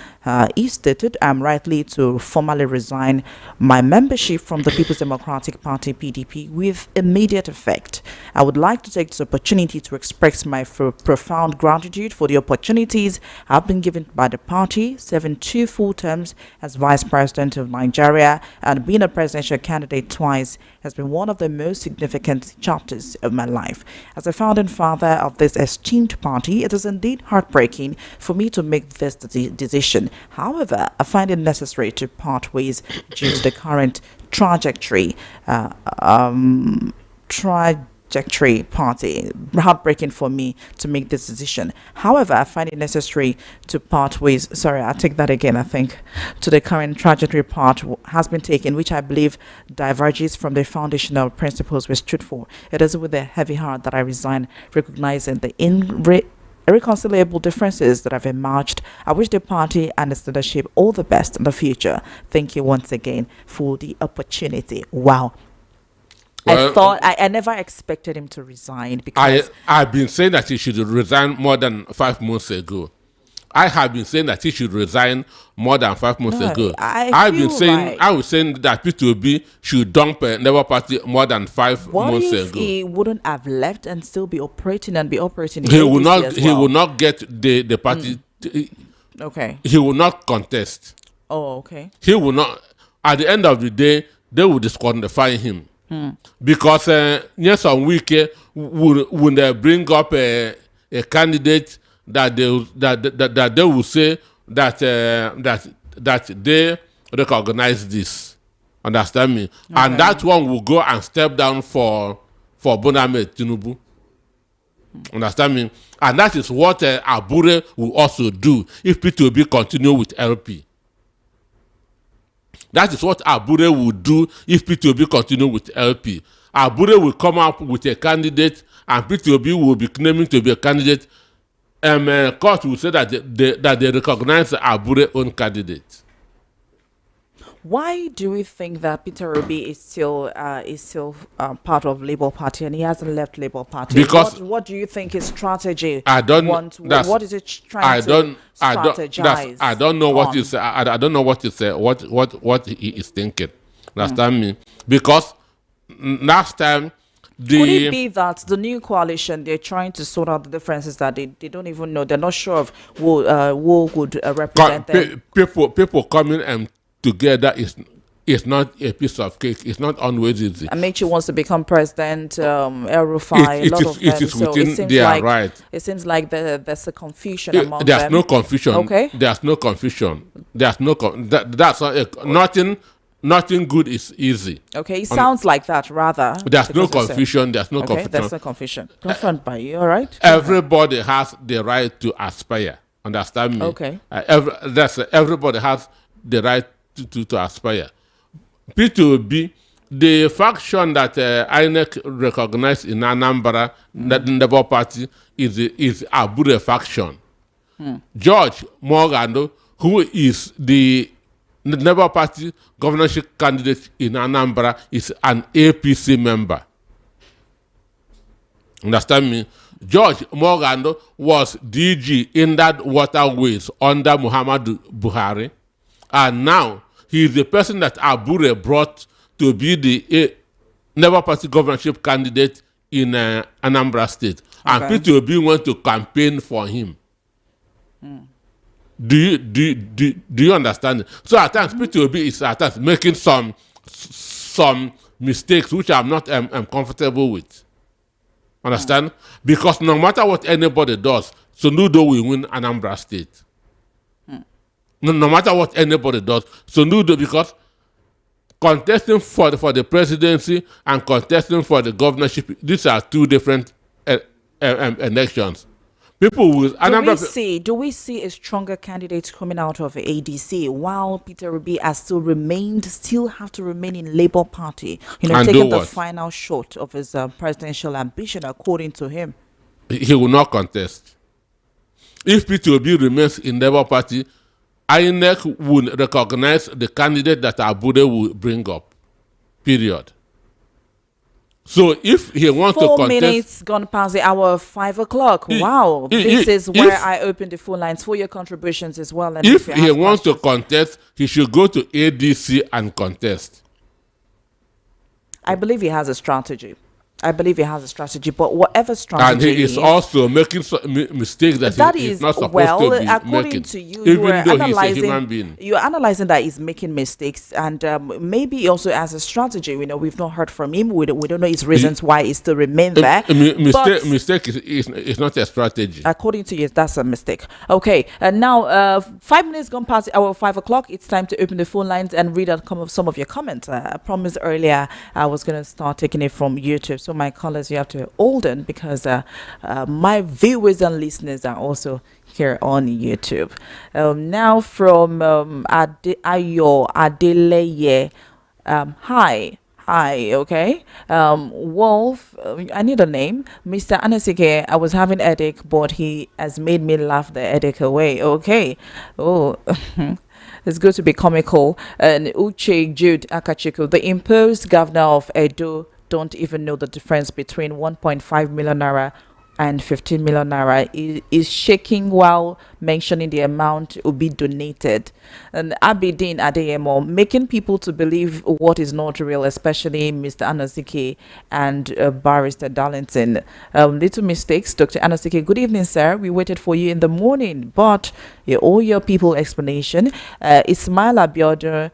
He stated, I'm rightly to formally resign my membership from the People's Democratic Party, PDP, with immediate effect. I would like to take this opportunity to express my profound gratitude for the opportunities I've been given by the party, serving 2 full terms as Vice President of Nigeria and being a presidential candidate twice has been one of the most significant chapters of my life. As a founding father of this esteemed party, it is indeed heartbreaking for me to make this decision. However, I find it necessary to part ways due to the current trajectory party. Heartbreaking for me to make this decision. However, I find it necessary to part ways. Sorry, I'll take that again. I think to the current trajectory part has been taken, which I believe diverges from the foundational principles we stood for. It is with a heavy heart that I resign, recognizing the irreconcilable differences that have emerged. I wish the party and its leadership all the best in the future. Thank you once again for the opportunity. Wow. Well, I never expected him to resign because I've been saying that he should resign more than 5 months ago. I have been saying that he should resign more than 5 months ago. I was saying that P2B should dump Labour Party more than 5 months ago. He wouldn't have left and still be operating He will not. He will not get the party. Okay. He will not contest. Oh, okay. He will not. At the end of the day, they will disqualify him. Because yes, on week when they bring up a candidate that they will say that they recognize this. Understand me? Okay. And that one will go and step down for Boname Tinubu. Understand me? And that is what Abure will also do if P2B continue with LP. That is what Abure will do if P2B continue with LP. Abure will come up with a candidate and P2B will be claiming to be a candidate. Court will say that they recognize Abure's own candidate. Why do we think that Peter Obi is still part of Labour Party and he hasn't left Labour Party? Because What do you think his strategy I don't. what is it trying I to don't. I don't. strategize I don't know what on? is. I don't know what is. What he is thinking. Understand me? Because last time Could it the be that the new coalition, they're trying to sort out the differences that they don't even know, they're not sure of who would represent them? people coming together is not a piece of cake. It's not always easy. Amechi wants to become president, El Rufai, a lot of them. It is So within their right. it seems like there's a confusion among There's them. no confusion. Okay. There's no confusion. There's no that's not nothing. Nothing good is easy. Okay, it sounds like that rather. There's no because you said- confusion. There's no Okay, confusion. there's no confusion. Confront by you, all right? Everybody has the right to aspire. Understand me? Okay. Everybody has the right to aspire. P2B, the faction that INEC recognized in Anambra, that the Labour Party, is Abure faction. George Morgan, who is the Labour Party governorship candidate in Anambra, is an APC member. Understand me? George Morgan was DG in that waterways under Muhammadu Buhari, and now he is the person that Abure brought to be the Labour Party governorship candidate in Anambra State, and Okay. P2B went to campaign for him. Do you understand? So at times P2B is at times making some mistakes which I'm not comfortable with. Understand? Because no matter what anybody does, Soludo will win Anambra State. No matter what anybody does, Soludo, because contesting for the presidency and contesting for the governorship, these are two different elections. People will. Do we see a stronger candidate coming out of ADC while Peter Obi has still have to remain in Labour Party? And taking do the what? final shot of his presidential ambition, according to him. He will not contest. If P2B remains in Labour Party, INEC will recognize the candidate that Abude will bring up. Period. So if he wants to 4 contest, minutes gone past the hour of 5 o'clock. Wow, this is where I open the phone lines for your contributions as well. And if you he have wants to questions. contest, he should go to ADC and contest. I believe he has a strategy. But whatever strategy, And he is also making mistakes that he is not supposed to be according making, to you, even are though he's a analyzing. human being. You're analyzing that he's making mistakes, and maybe he also has a strategy. We've not heard from him. We don't know his reasons why he still remains there. But Mistake is not a strategy. according to you, that's a mistake. Okay, and now 5 minutes gone past the hour of 5 o'clock. It's time to open the phone lines and read out some of your comments. I promised earlier I was going to start taking it from YouTube. So my callers, you have to hold on because my viewers and listeners are also here on YouTube. Now from Ayo Adeleye. Hi. Okay. Wolf, I need a name. Mr. Anasike, I was having a headache, but he has made me laugh the headache away. Okay. Oh, it's good to be comical. And Uche Jude Akachiko, the imposed governor of Edo, don't even know the difference between 1.5 million naira and 15 million naira is shaking while mentioning the amount will be donated. And Abidin Adeyemo, making people to believe what is not real, especially Mr. Anasike and Barrister Darlington. Little mistakes. Dr. Anasike, good evening, sir. We waited for you in the morning, but you owe your people explanation. Ismail Abiodun,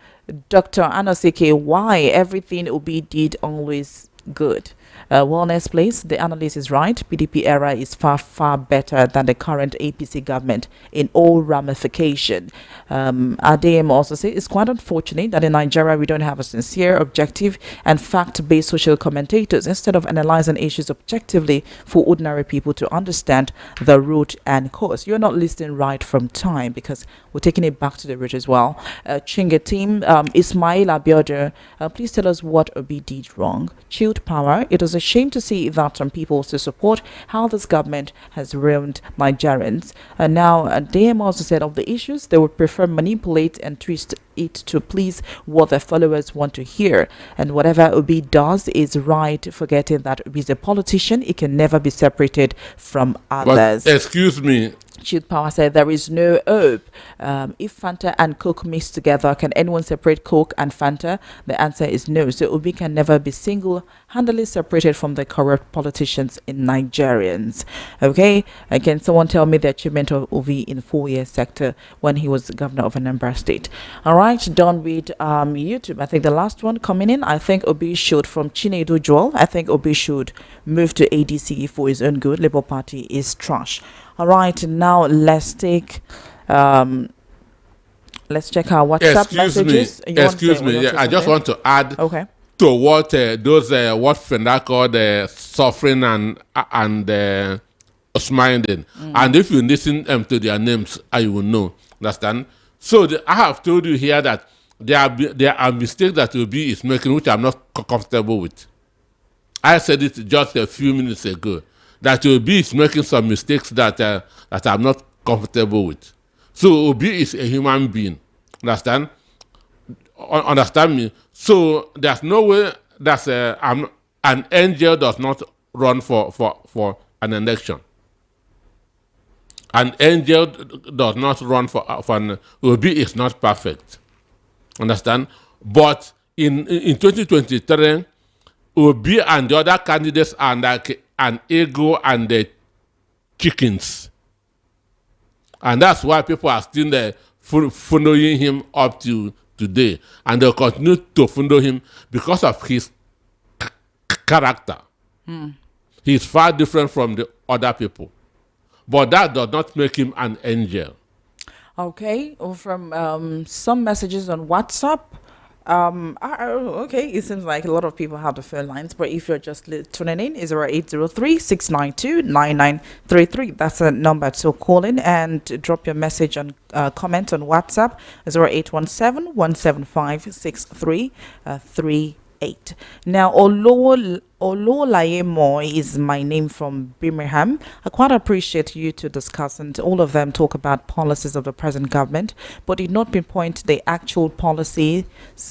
Dr. Anasike, why everything Obi did always good? Wellness place, the analyst is right. PDP era is far better than the current APC government in all ramification. ADM also says it's quite unfortunate that in Nigeria we don't have a sincere, objective and fact-based social commentators. Instead of analyzing issues objectively for ordinary people to understand the root and cause. You're not listening right from time because we're taking it back to the root as well. Chinga team, Ismail Abiodun, please tell us what Obi did wrong. Chilled power, it doesn't a shame to see that some people still support how this government has ruined Nigerians. And now, DM also said of the issues, they would prefer manipulate and twist it to please what their followers want to hear. And whatever Obi does is right, forgetting that Obi is a politician. It can never be separated from others. But, excuse me. Shield Power said there is no hope. If Fanta and Coke mix together, can anyone separate Coke and Fanta? The answer is no. So Obi can never be single-handedly separated from the corrupt politicians in Nigerians. Okay? Can someone tell me the achievement of Obi in 4-year sector when he was governor of Anambra State? All right, done with YouTube. I think the last one coming in, I think Obi should, from Chinedu Joel, I think Obi should move to ADC for his own good. Labour Party is trash. All right, now let's take let's check our WhatsApp messages. Excuse me. Yeah, I just want to add to what those what Fenda called suffering and smiling. And if you listen to their names, I will know. Understand? So I have told you here that there are mistakes that Obi is making, which I'm not comfortable with. I said it just a few minutes ago, that Obi is making some mistakes that I'm not comfortable with. So Obi is a human being. Understand? Understand me? So there's no way that an angel does not run for an election. An angel does not run for an... Obi is not perfect. Understand? But in 2023, Obi and the other candidates are like an ego and the chickens. And that's why people are still following him up to today. And they'll continue to follow him because of his character. He's far different from the other people. But that does not make him an angel. Okay. From some messages on WhatsApp. Okay, it seems like a lot of people have the phone lines, but if you're just tuning in, is 0803-692-9933. That's a number to call in and drop your message on comment on WhatsApp. 0817-175-6338. Now, Ololayemo is my name from Birmingham. I quite appreciate you to discuss, and all of them talk about policies of the present government, but did not pinpoint the actual policies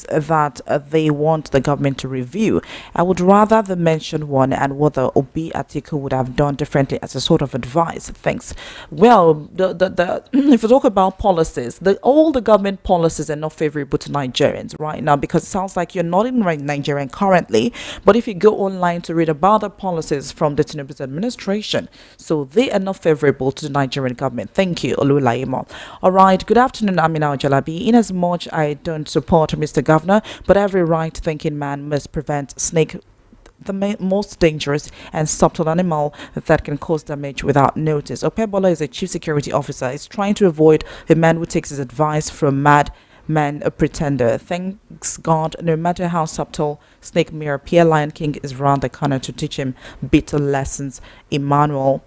that they want the government to review. I would rather they mention one and what the Obi Atiku would have done differently as a sort of advice. Thanks. Well, if you talk about policies, all the government policies are not favorable to Nigerians right now, because it sounds like you're not in Nigeria currently, but if you go online to read about the policies from the Tinubu's administration, so they are not favorable to the Nigerian government. Thank you, Olulaimo. All right, good afternoon, Amina Ojalabi. In as much I don't support Mr. Governor, but every right-thinking man must prevent snake, the most dangerous and subtle animal that can cause damage without notice. Okpebholo is a chief security officer. He's trying to avoid a man who takes his advice from mad man, a pretender. Thanks God, no matter how subtle snake may appear, Lion King is around the corner to teach him bitter lessons. Emmanuel.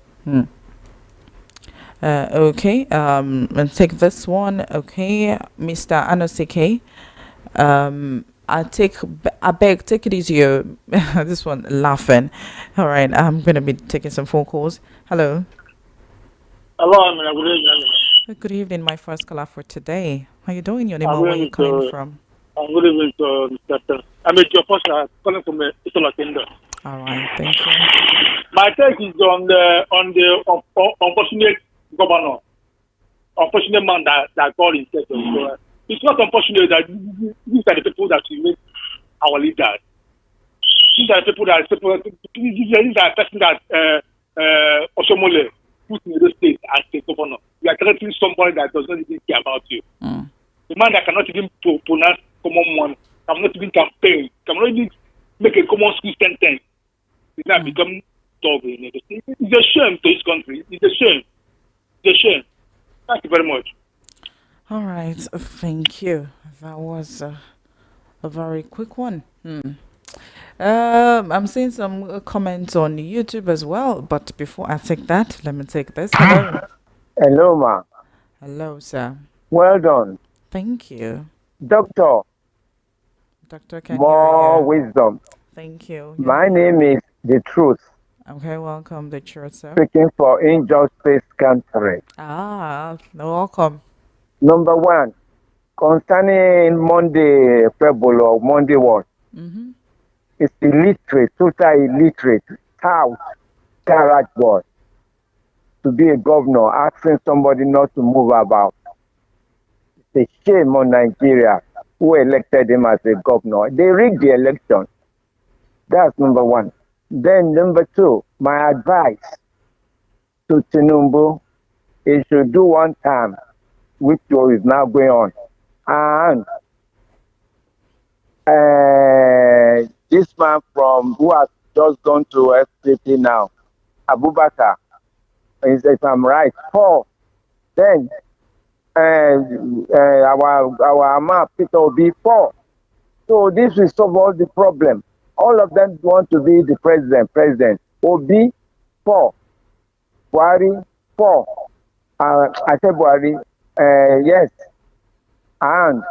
Okay, and take this one. Okay, Mr. Anosike. I beg, take it easy. This one laughing. All right, I'm gonna be taking some phone calls. Hello. Hello, Amina. Good evening. Good evening, my first caller for today. How you doing? Your name and where you calling from? I'm good evening to Mr. I'm your first calling from Itola Kingdom. All right, thank you. My take is on the unfortunate governor, unfortunate man that God himself. So, it's not unfortunate that these are the people that we make our leaders. These are the people that these are the person that Osomole put in the state as the governor. You are threatening somebody that does not even care about you. The man that cannot even pronounce common one, cannot even campaign, cannot even make a common school sentence. It's not become dog in it. It's a shame to this country. It's a shame. It's a shame. Thank you very much. All right, thank you. That was a very quick one. I'm seeing some comments on YouTube as well, but before I take that, let me take this. Hello. Hello, ma. Hello, sir. Well done. Thank you. Doctor, Doctor, can more you hear? wisdom. Thank you. My name is the truth, Okay, welcome, the church, sir. speaking for injustice country. Welcome. Number one, concerning Monday, Okpebholo or Monday what? Mm-hmm. It's illiterate, total illiterate, tout, garage boy, to be a governor, asking somebody not to move about. It's a shame on Nigeria who elected him as a governor. They rigged the election. That's number one. Then number two, my advice to Tinubu, he should do one term, which is now going on. And this man from who has just gone to SPP now, Abubakar, if I'm right, Paul. Then our Ama Peter will be 4. So this will solve all the problem. All of them want to be the president. Obi 4, Buhari 4. I said Buhari, yes, and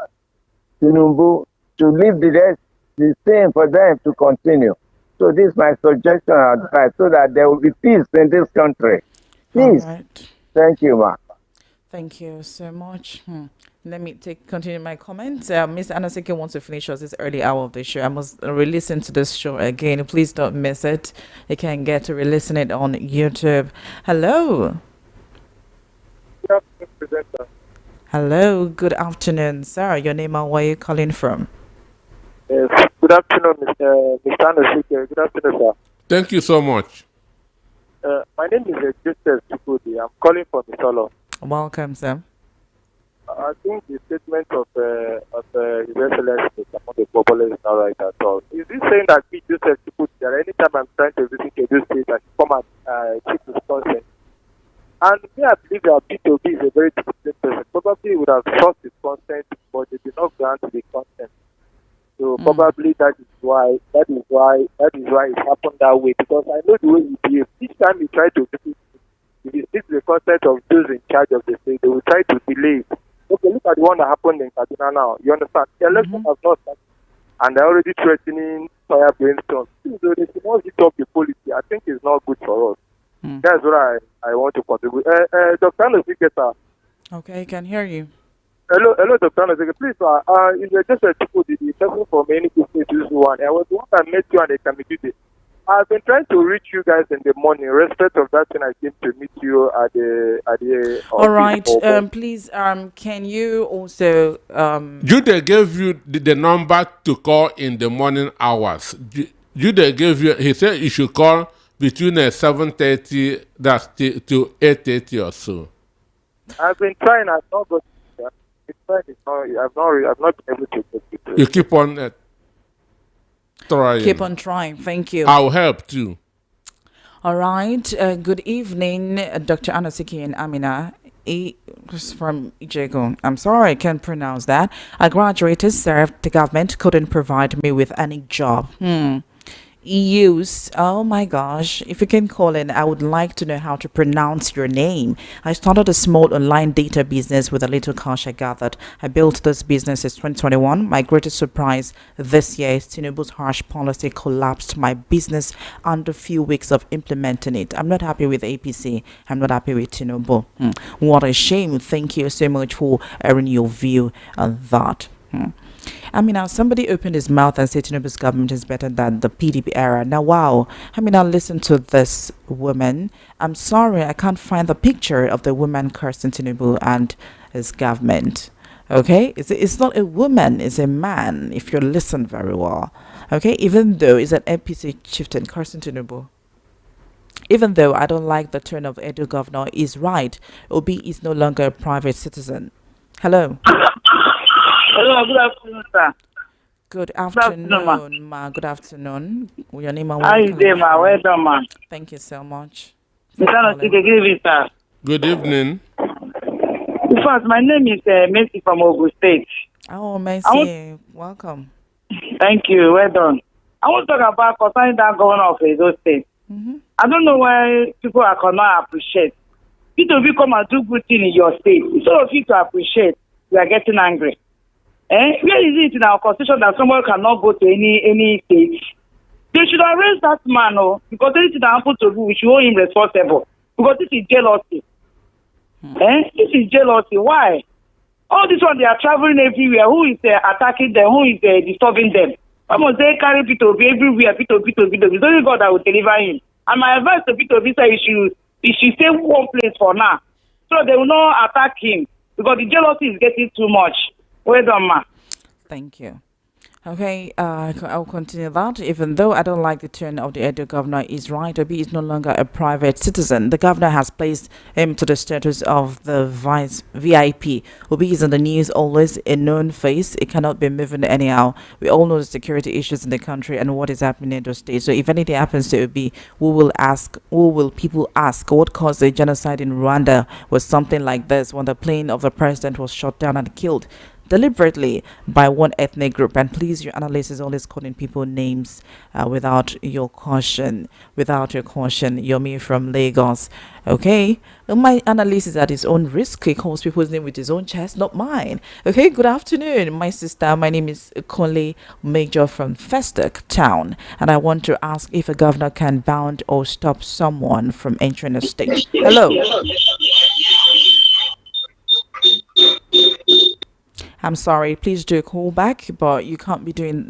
Tinubu to leave the rest the same for them to continue. So this is my suggestion and advice so that there will be peace in this country. Peace. All right. Thank you, ma. Thank you so much. Let me continue my comments. Mr. Anasike wants to finish us this early hour of the show. I must re-listen to this show again. Please don't miss it. You can get to re-listen it on YouTube. Hello. Hello. Good afternoon, sir. Your name and where are you calling from? Yes. Good afternoon, Mr. Anasike. Good afternoon, sir. Thank you so much. My name is Joseph Chukudi. I'm calling from Isolo. Welcome, sir. I think the statement of His Excellency Okpebholo is not right at all. Is he saying that me, Joseph Chukudi, that anytime I'm trying to visit Edo State, I should come and keep his consent? And me, I believe that P2B is a very disciplined person. Probably would have sought his consent, but they did not grant the consent. So probably that is why it happened that way. Because I know the way he behaves. Each time he tries to visit, if he seeks the consent of those in charge of the state, they will try to delay it. Okay, look at the one that happened in Kaduna now. You understand? The election has not started, and they're already threatening fire brainstorm. So they should not hit up the policy. I think it's not good for us. That's what I want to contribute. Dr. Anasike, okay, I can hear you. Hello, Dr. Anasike. Please, it's just a people, the person from any state is one. I was the one that met you on the committee. I've been trying to reach you guys in the morning. Respect of that thing, I came to meet you at the. All right. Please. Can you also Jude gave you the number to call in the morning hours. Jude gave you. He said you should call between 7:30 to 8:30 or so. I've been trying. I've not got. I've not been able to get it. You keep on trying. keep on trying? Thank you. I'll help too. All right. Good evening, Dr. Anasike and Amina. From Ijego. I'm sorry, I can't pronounce that. I graduated, served the government, couldn't provide me with any job. EUs. Oh my gosh. If you can call in, I would like to know how to pronounce your name. I started a small online data business with a little cash I gathered. I built this business in 2021. My greatest surprise this year is Tinubu's harsh policy collapsed my business under a few weeks of implementing it. I'm not happy with APC. I'm not happy with Tinubu. What a shame. Thank you so much for airing your view on that. I mean, now somebody opened his mouth and said Tinubu's government is better than the PDP era. Now, wow. I mean, now listen to this woman. I'm sorry, I can't find the picture of the woman cursing Tinubu and his government. Okay? It's not a woman, it's a man, if you listen very well. Okay? Even though it's an APC chieftain cursing Tinubu. Even though I don't like the turn of Edo governor, is right. Obi is no longer a private citizen. Hello. Hello, good afternoon, sir. Good afternoon, ma. Good afternoon. Your name and how is it, ma? Well done, ma. Thank you so much. Mr. Anasike, good evening, sir. Good evening. First, my name is Messi from Ogun State. Oh, Messi. Welcome. Thank you. Well done. I want to talk about concerning that governor of Edo State. I don't know why people cannot appreciate. People will come and do good thing in your state. Instead of you to appreciate, you are getting angry. Where is it in our constitution that someone cannot go to any state? They should arrest that man, because anything that happened to him, we should hold him responsible. Because this is jealousy. This is jealousy. Why? All this one, they are traveling everywhere. Who is attacking them? Who is disturbing them? Why must they carry P2B everywhere? P2B. It's only God that will deliver him. And my advice to P2B is he should stay one place for now, so they will not attack him, because the jealousy is getting too much. Well done, ma. Thank you. Okay, I'll continue that. Even though I don't like the turn of the Edo governor, is right. Obi is no longer a private citizen. The governor has placed him to the status of the vice VIP. Obi is in the news, always a known face. It cannot be moving anyhow. We all know the security issues in the country and what is happening in those states. So if anything happens to Obi, who will people ask? What caused the genocide in Rwanda was something like this, when the plane of the president was shot down and killed deliberately by one ethnic group. And please, your analyst is always calling people names without your caution. Yomi from Lagos. Okay, my analyst is at his own risk. He calls people's name with his own chest, not mine. Okay, good afternoon, my sister. My name is Conley Major from Festac Town, and I want to ask if a governor can bound or stop someone from entering a state. Hello. I'm sorry, please do a call back, but you can't be doing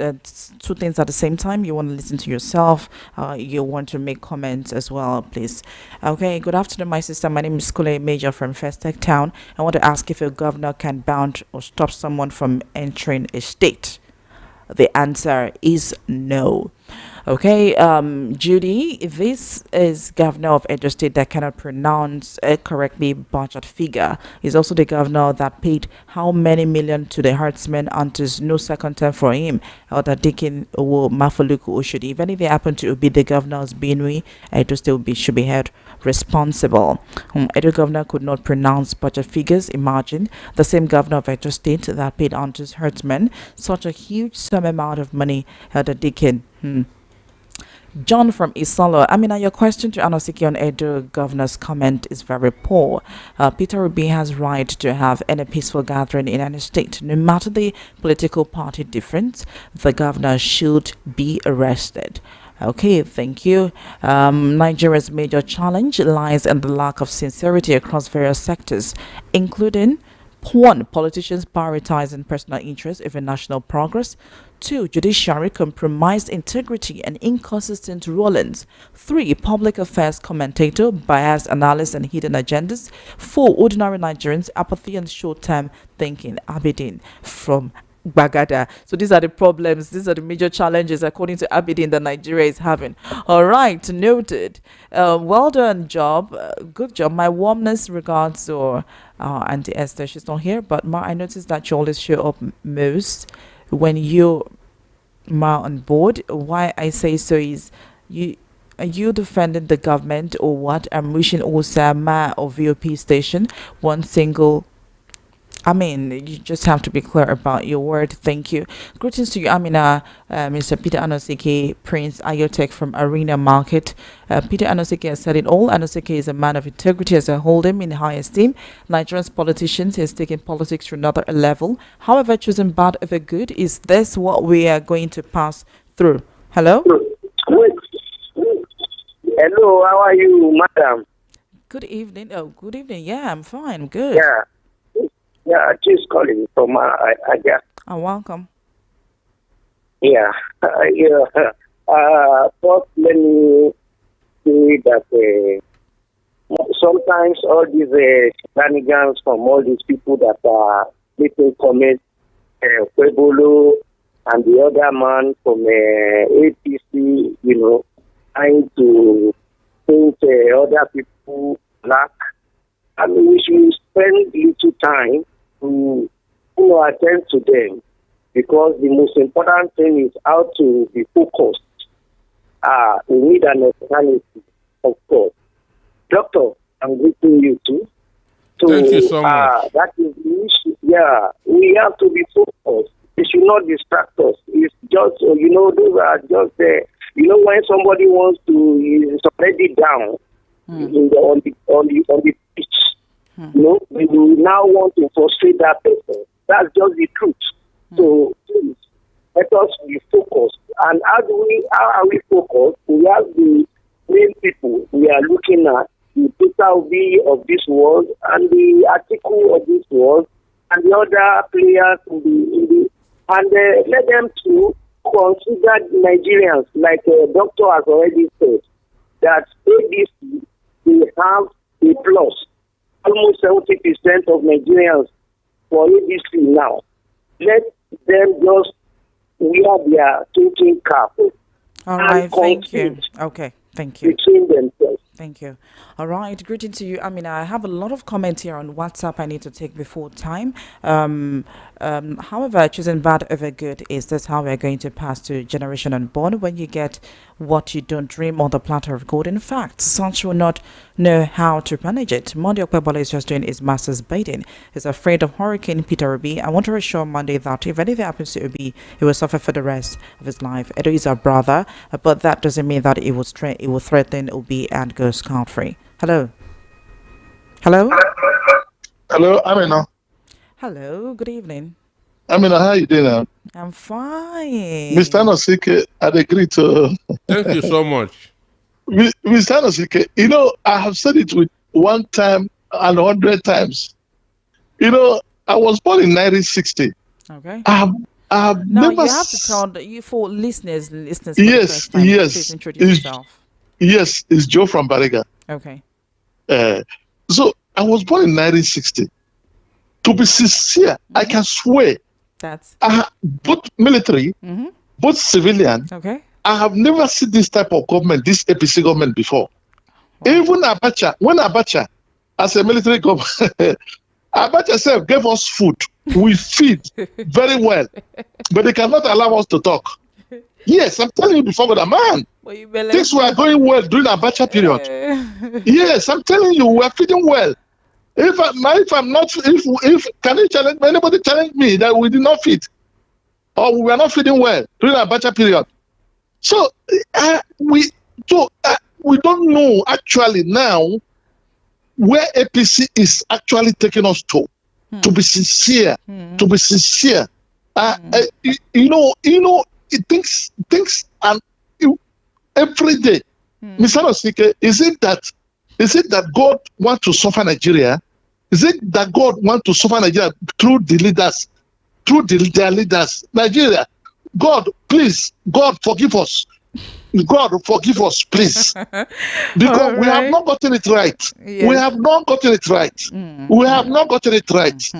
two things at the same time. You want to listen to yourself, you want to make comments as well, please. Okay, good afternoon, my sister. My name is Kule Major from Festac Town. I want to ask if a governor can bound or stop someone from entering a state. The answer is no. Okay, Judy, this is governor of Edo State that cannot pronounce a correctly budget figure. He's also the governor that paid how many million to the herdsmen until no second term for him, or that Dikin Owo Mafaluku Oshodi. If anything happened to be the governor's Benue, Edo State should be held responsible. Edo governor could not pronounce budget figures. Imagine the same governor of Edo State that paid unto his herdsmen such a huge sum amount of money, Elder Dikin. John from Isolo. Your question to Anosiki on Edo governor's comment is very poor. Peter Obi has right to have any peaceful gathering in any state. No matter the political party difference, the governor should be arrested. Okay, thank you. Nigeria's major challenge lies in the lack of sincerity across various sectors, including 1. Politicians prioritizing personal interests over national progress. 2. Judiciary compromised integrity and inconsistent rulings. 3. Public affairs commentator, biased analysis and hidden agendas. 4. Ordinary Nigerians, apathy and short-term thinking. Abidin from Bagada. So these are the problems. These are the major challenges, according to Abidin, that Nigeria is having. All right, noted. Well done, job. Good job. My warmest regards to Auntie Esther. She's not here, but Ma, I noticed that you always show up most when you are on board. Why I say so is are you defending the government or what? I'm wishing also Ma or VOP station one single. You just have to be clear about your word. Thank you. Greetings to you, Amina, Mr. Peter Anosike, Prince Ayotek from Arena Market. Peter Anosike has said it all. Anosike is a man of integrity, as I hold him in high esteem. Nigerian's politicians has taken politics to another level. However, choosing bad over good, is this what we are going to pass through? Hello? Hello, how are you, madam? Good evening. Oh, good evening. Yeah, I'm fine. Good. Yeah, just calling from Aja. Oh, welcome. Yeah. First, let me say that sometimes all these shenanigans from all these people that are making comments, Okpebholo and the other man from APC, trying to paint other people black. We should spend little time to attend to them, because the most important thing is how to be focused. We need an alternative, of course. Doctor, I'm greeting you too. So, thank you so much. That is the issue. Yeah, we have to be focused. It should not distract us. It's just, those are just when somebody wants to, is already down on the pitch. We will now want to frustrate that person. That's just the truth. So please, let us be focused And how are we focused? We have the main people we are looking at, the Peter Obi of this world and the Atiku of this world and the other players and let them to consider Nigerians, like the doctor has already said, that ABC, they have a plus. Almost 70% of Nigerians for ABC now. Let them just wear their thinking cap. All right, thank you. Okay, thank you. Between themselves. Thank you. All right, greeting to you. I mean, I have a lot of comments here on WhatsApp I need to take before time. However, choosing bad over good, is this how we're going to pass to generation unborn? When you get what you don't dream on the platter of gold, in fact, such will not know how to manage it. Monday, Okpebholo is just doing his master's bidding. He's afraid of Hurricane Peter Obi. I want to assure Monday that if anything happens to Obi, he will suffer for the rest of his life. Edo is our brother, but that doesn't mean that it will threaten Obi and go scot-free. Hello. Hello. Hello, Amina. Hello. Good evening. Amina, how you doing? I'm fine. Mr. Nosike, I'd agree to. Thank you so much. Mr. Nosike, you know, I have said it with 1 time and 100 times. You know, I was born in 1960. Okay. I have now never. You have to tell you for listeners. For yes, the first time, yes. please introduce yourself. Yes, it's Joe from Bariga. Okay. So I was born in 1960. To be sincere, I can swear. That's both military, both civilian. Okay. I have never seen this type of government, this APC government before. Wow. Even Abacha, when Abacha, as a military government, Abacha self gave us food. We feed very well, but they cannot allow us to talk. Yes, I'm telling you before, but man, things were going well during Abacha period. Yes, I'm telling you, we're feeding well. If can you challenge anybody challenge me that we did not feed or we were not feeding well during Abacha period? So we don't know actually now where APC is actually taking us to. To be sincere, you know, it thinks and every day. Mr. Osike, is it that God wants to suffer Nigeria? Is it that God wants to suffer Nigeria through the leaders, their leaders? Nigeria, God, please, God forgive us. God forgive us, please. Because we have not gotten it right. Yes. We have not gotten it right. We have not gotten it right.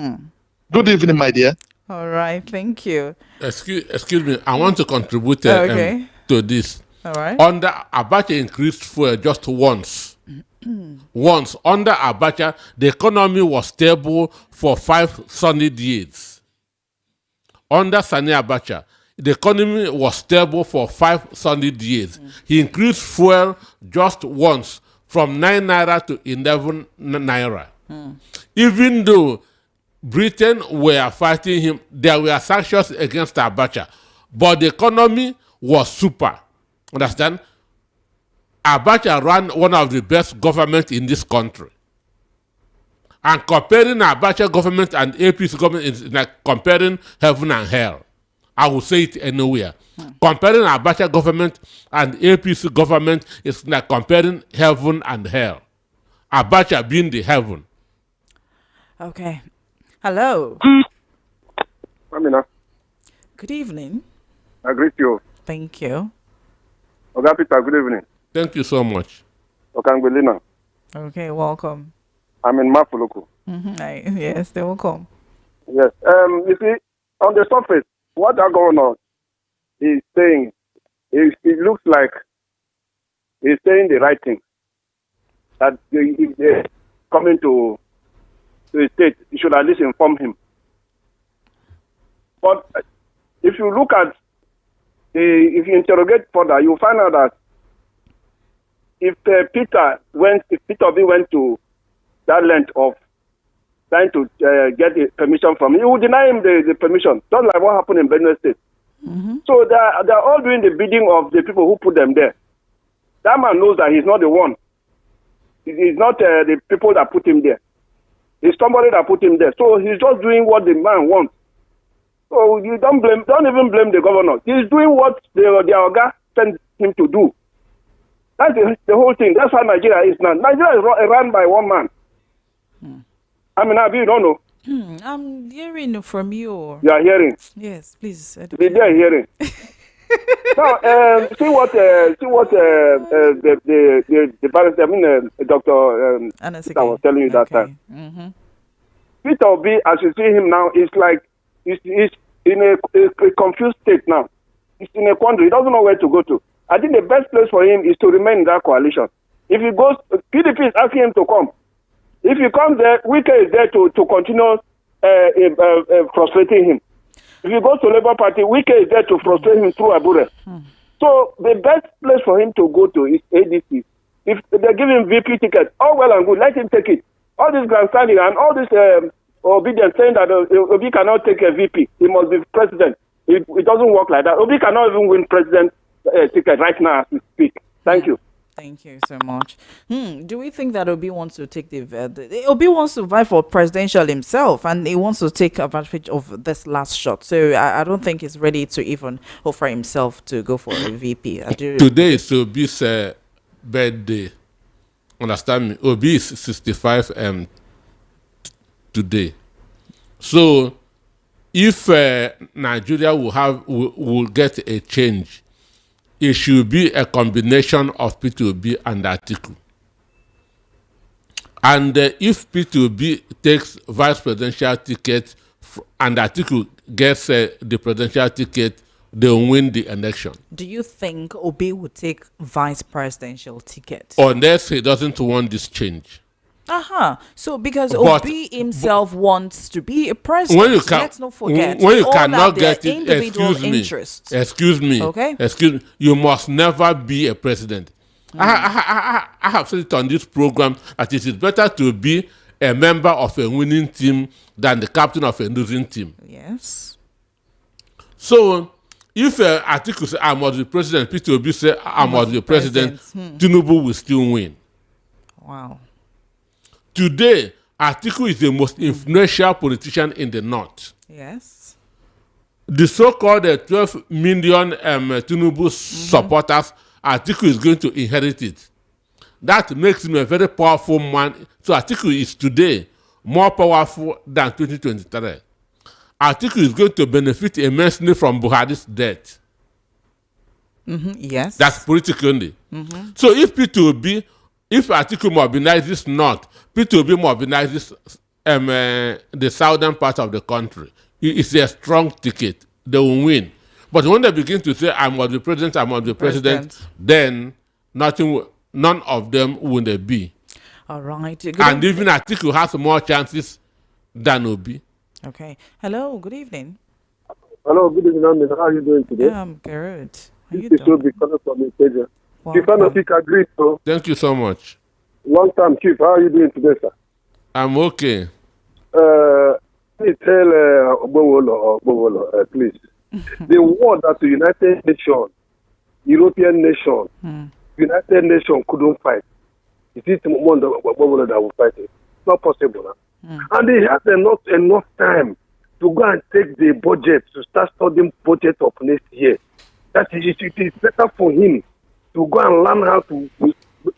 Good evening, my dear. All right, thank you. Excuse me, I want to contribute to this. All right. Under Abacha increased fuel just once. Once under Abacha, the economy was stable for 5 solid years. Under Sani Abacha, the economy was stable for 5 solid years. He increased fuel just once from 9 naira to 11 naira. Even though Britain were fighting him, there were sanctions against Abacha, but the economy was super. Understand? Abacha ran one of the best governments in this country. And comparing Abacha government and APC government is like comparing heaven and hell. I will say it anywhere. Comparing Abacha government and APC government is like comparing heaven and hell. Abacha being the heaven. Okay. Hello. Amina. Good evening. I greet you. Thank you. Oga Peter, good evening. Thank you so much. Okangwelina. Okay, welcome. I'm in Mafuluku. Yes, they're welcome. Yes. You see, on the surface, what that governor is saying, it looks like he's saying the right thing. That if they're coming to the state, you should at least inform him. But if you look at if you interrogate further, you find out that if Peter Obi went to that length of trying to get the permission from him, he would deny him the permission, just like what happened in Benue State. So they're all doing the bidding of the people who put them there. That man knows that he's not the one. He's not the people that put him there. It's somebody that put him there. So he's just doing what the man wants. So you don't even blame the governor. He's doing what the Oga sent him to do. That's the whole thing. That's how Nigeria is now. Nigeria is run by one man. I mean, you don't know. I'm hearing from you. You are hearing. Yes, please. They are hearing. Now, see what the barrister, Dr. I was telling you that time. Peter Obi, as you see him now, is like he's in a confused state now. He's in a quandary. He doesn't know where to go to. I think the best place for him is to remain in that coalition. If he goes, PDP is asking him to come. If he comes there, Wike is there to continue frustrating him. If he goes to Labour Party, Wike is there to frustrate him through Abure. So the best place for him to go to is ADC. If they give him VP ticket, all well and good, let him take it. All this grandstanding and all this obedience saying that Obi cannot take a VP, he must be president. It doesn't work like that. Obi cannot even win president ticket right now as we speak. Thank you. Thank you so much. Do we think that Obi wants to take Obi wants to vie for presidential himself, and he wants to take advantage of this last shot? So I don't think he's ready to even offer himself to go for a VP. Today is Obi's birthday. Understand me? Obi is 65 today. So if Nigeria will get a change, it should be a combination of P2B and Atiku. And if P2B takes vice presidential ticket and Atiku gets the presidential ticket, they'll win the election. Do you think Obi would take vice presidential ticket? Unless he doesn't want this change. So because Obi himself wants to be a president, let's not forget. When you cannot get it, excuse me. Okay. You must never be a president. I have said it on this program that it is better to be a member of a winning team than the captain of a losing team. Yes. So if Atiku say I must be president, Peter Obi say I must be president, Tinubu will still win. Wow. Today, Atiku is the most influential politician in the north. Yes. The so-called 12 million Tinubu supporters, Atiku is going to inherit it. That makes him a very powerful man. So Atiku is today more powerful than 2023. Atiku is going to benefit immensely from Buhari's death. Yes. That's political only. So if Atiku mobilizes north, P2B mobilizes the southern part of the country, it's a strong ticket. They will win. But when they begin to say, I must be president, then none of them will be. All right. And even Atiku has more chances than Obi. Okay. Hello, good evening. Hello, good evening. How are you doing today? Yeah, I'm good. How you doing? doing? Thank you so much. Long time, Chief. How are you doing today, sir? I'm okay. Please tell Okpebholo, please. The war that the United Nations, European nation, United Nations couldn't fight. It is one Okpebholo that will fight it. It's not possible. Huh? And they have enough time to go and take the budget, to start studying budget of next year. That it is better for him to go and learn how to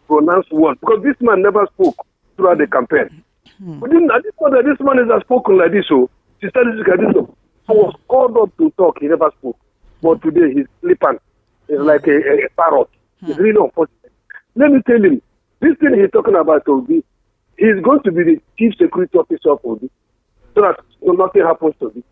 pronounce words, because this man never spoke throughout the campaign. But I didn't know that this man has spoken like this. So he started to this. He was called up to talk. He never spoke. But today he's flippant. He's like a parrot. It's really unfortunate. Let me tell him, this thing he's talking about Obi, he's going to be the chief security officer of Obi, so that nothing happens to him.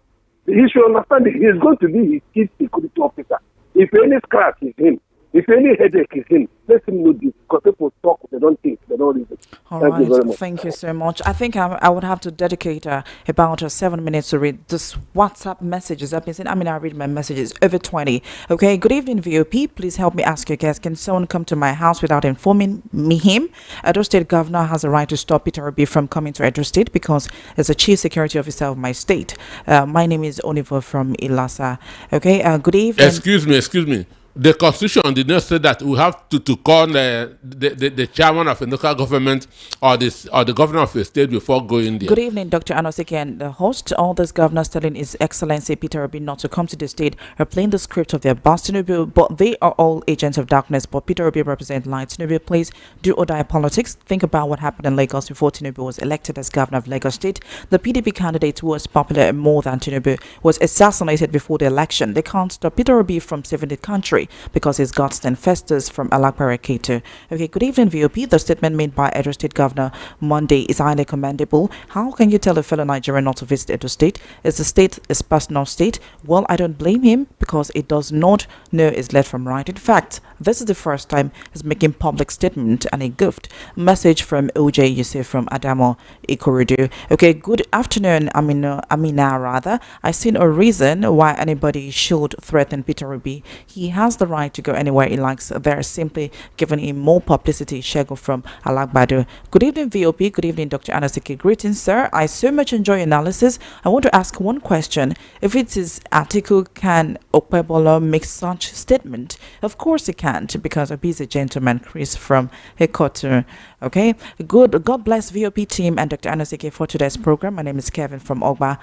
He should understand that he's going to be his chief security officer. If any scratch is him, if any headache is him, let him know this, because people talk, they don't think, they don't reason. Thank you very much. Thank you so much. I think I would have to dedicate about 7 minutes to read this WhatsApp messages. I've been saying, I read my messages over 20. Okay, good evening, VOP. Please help me ask your guest. Can someone come to my house without informing him? Edo State Governor has a right to stop Peter Obi from coming to Edo State because as a chief security officer of my state. My name is Onivo from Ilasa. Okay, good evening. Excuse me. The constitution did not say that we have to call the chairman of a local government or the governor of a state before going there. Good evening, Dr. Anosike and the host. All these governors telling His Excellency Peter Obi not to come to the state are playing the script of their boss Tinubu, but they are all agents of darkness. But Peter Obi represents light. Tinubu plays do or die politics. Think about what happened in Lagos before Tinubu was elected as governor of Lagos State. The PDP candidate who was popular more than Tinubu was assassinated before the election. They can't stop Peter Obi from saving the country because his guts then festers from Alakbara Keto. Okay, good evening, VOP. The statement made by Edo State Governor Monday is highly commendable. How can you tell a fellow Nigerian not to visit Edo State? Is the state his personal state? Well, I don't blame him because it does not know his left from right. In fact, this is the first time he's making public statement and a gift. Message from OJ Yusuf from Adamo Ikorodu. Okay, good afternoon, Amina rather. I see no reason why anybody should threaten Peter Obi. He has the right to go anywhere he likes. They're simply giving him more publicity. Shego from Alagbado. Good evening, VOP. Good evening, Dr. Anasiki. Greetings, sir. I so much enjoy your analysis. I want to ask one question. If it is Atiku, can Okpebholo make such statement? Of course he can't, because Obi is a gentleman. Chris from Hekotu. Okay, good. God bless VOP team and Dr. Anasiki for today's program. My name is Kevin from Ogba.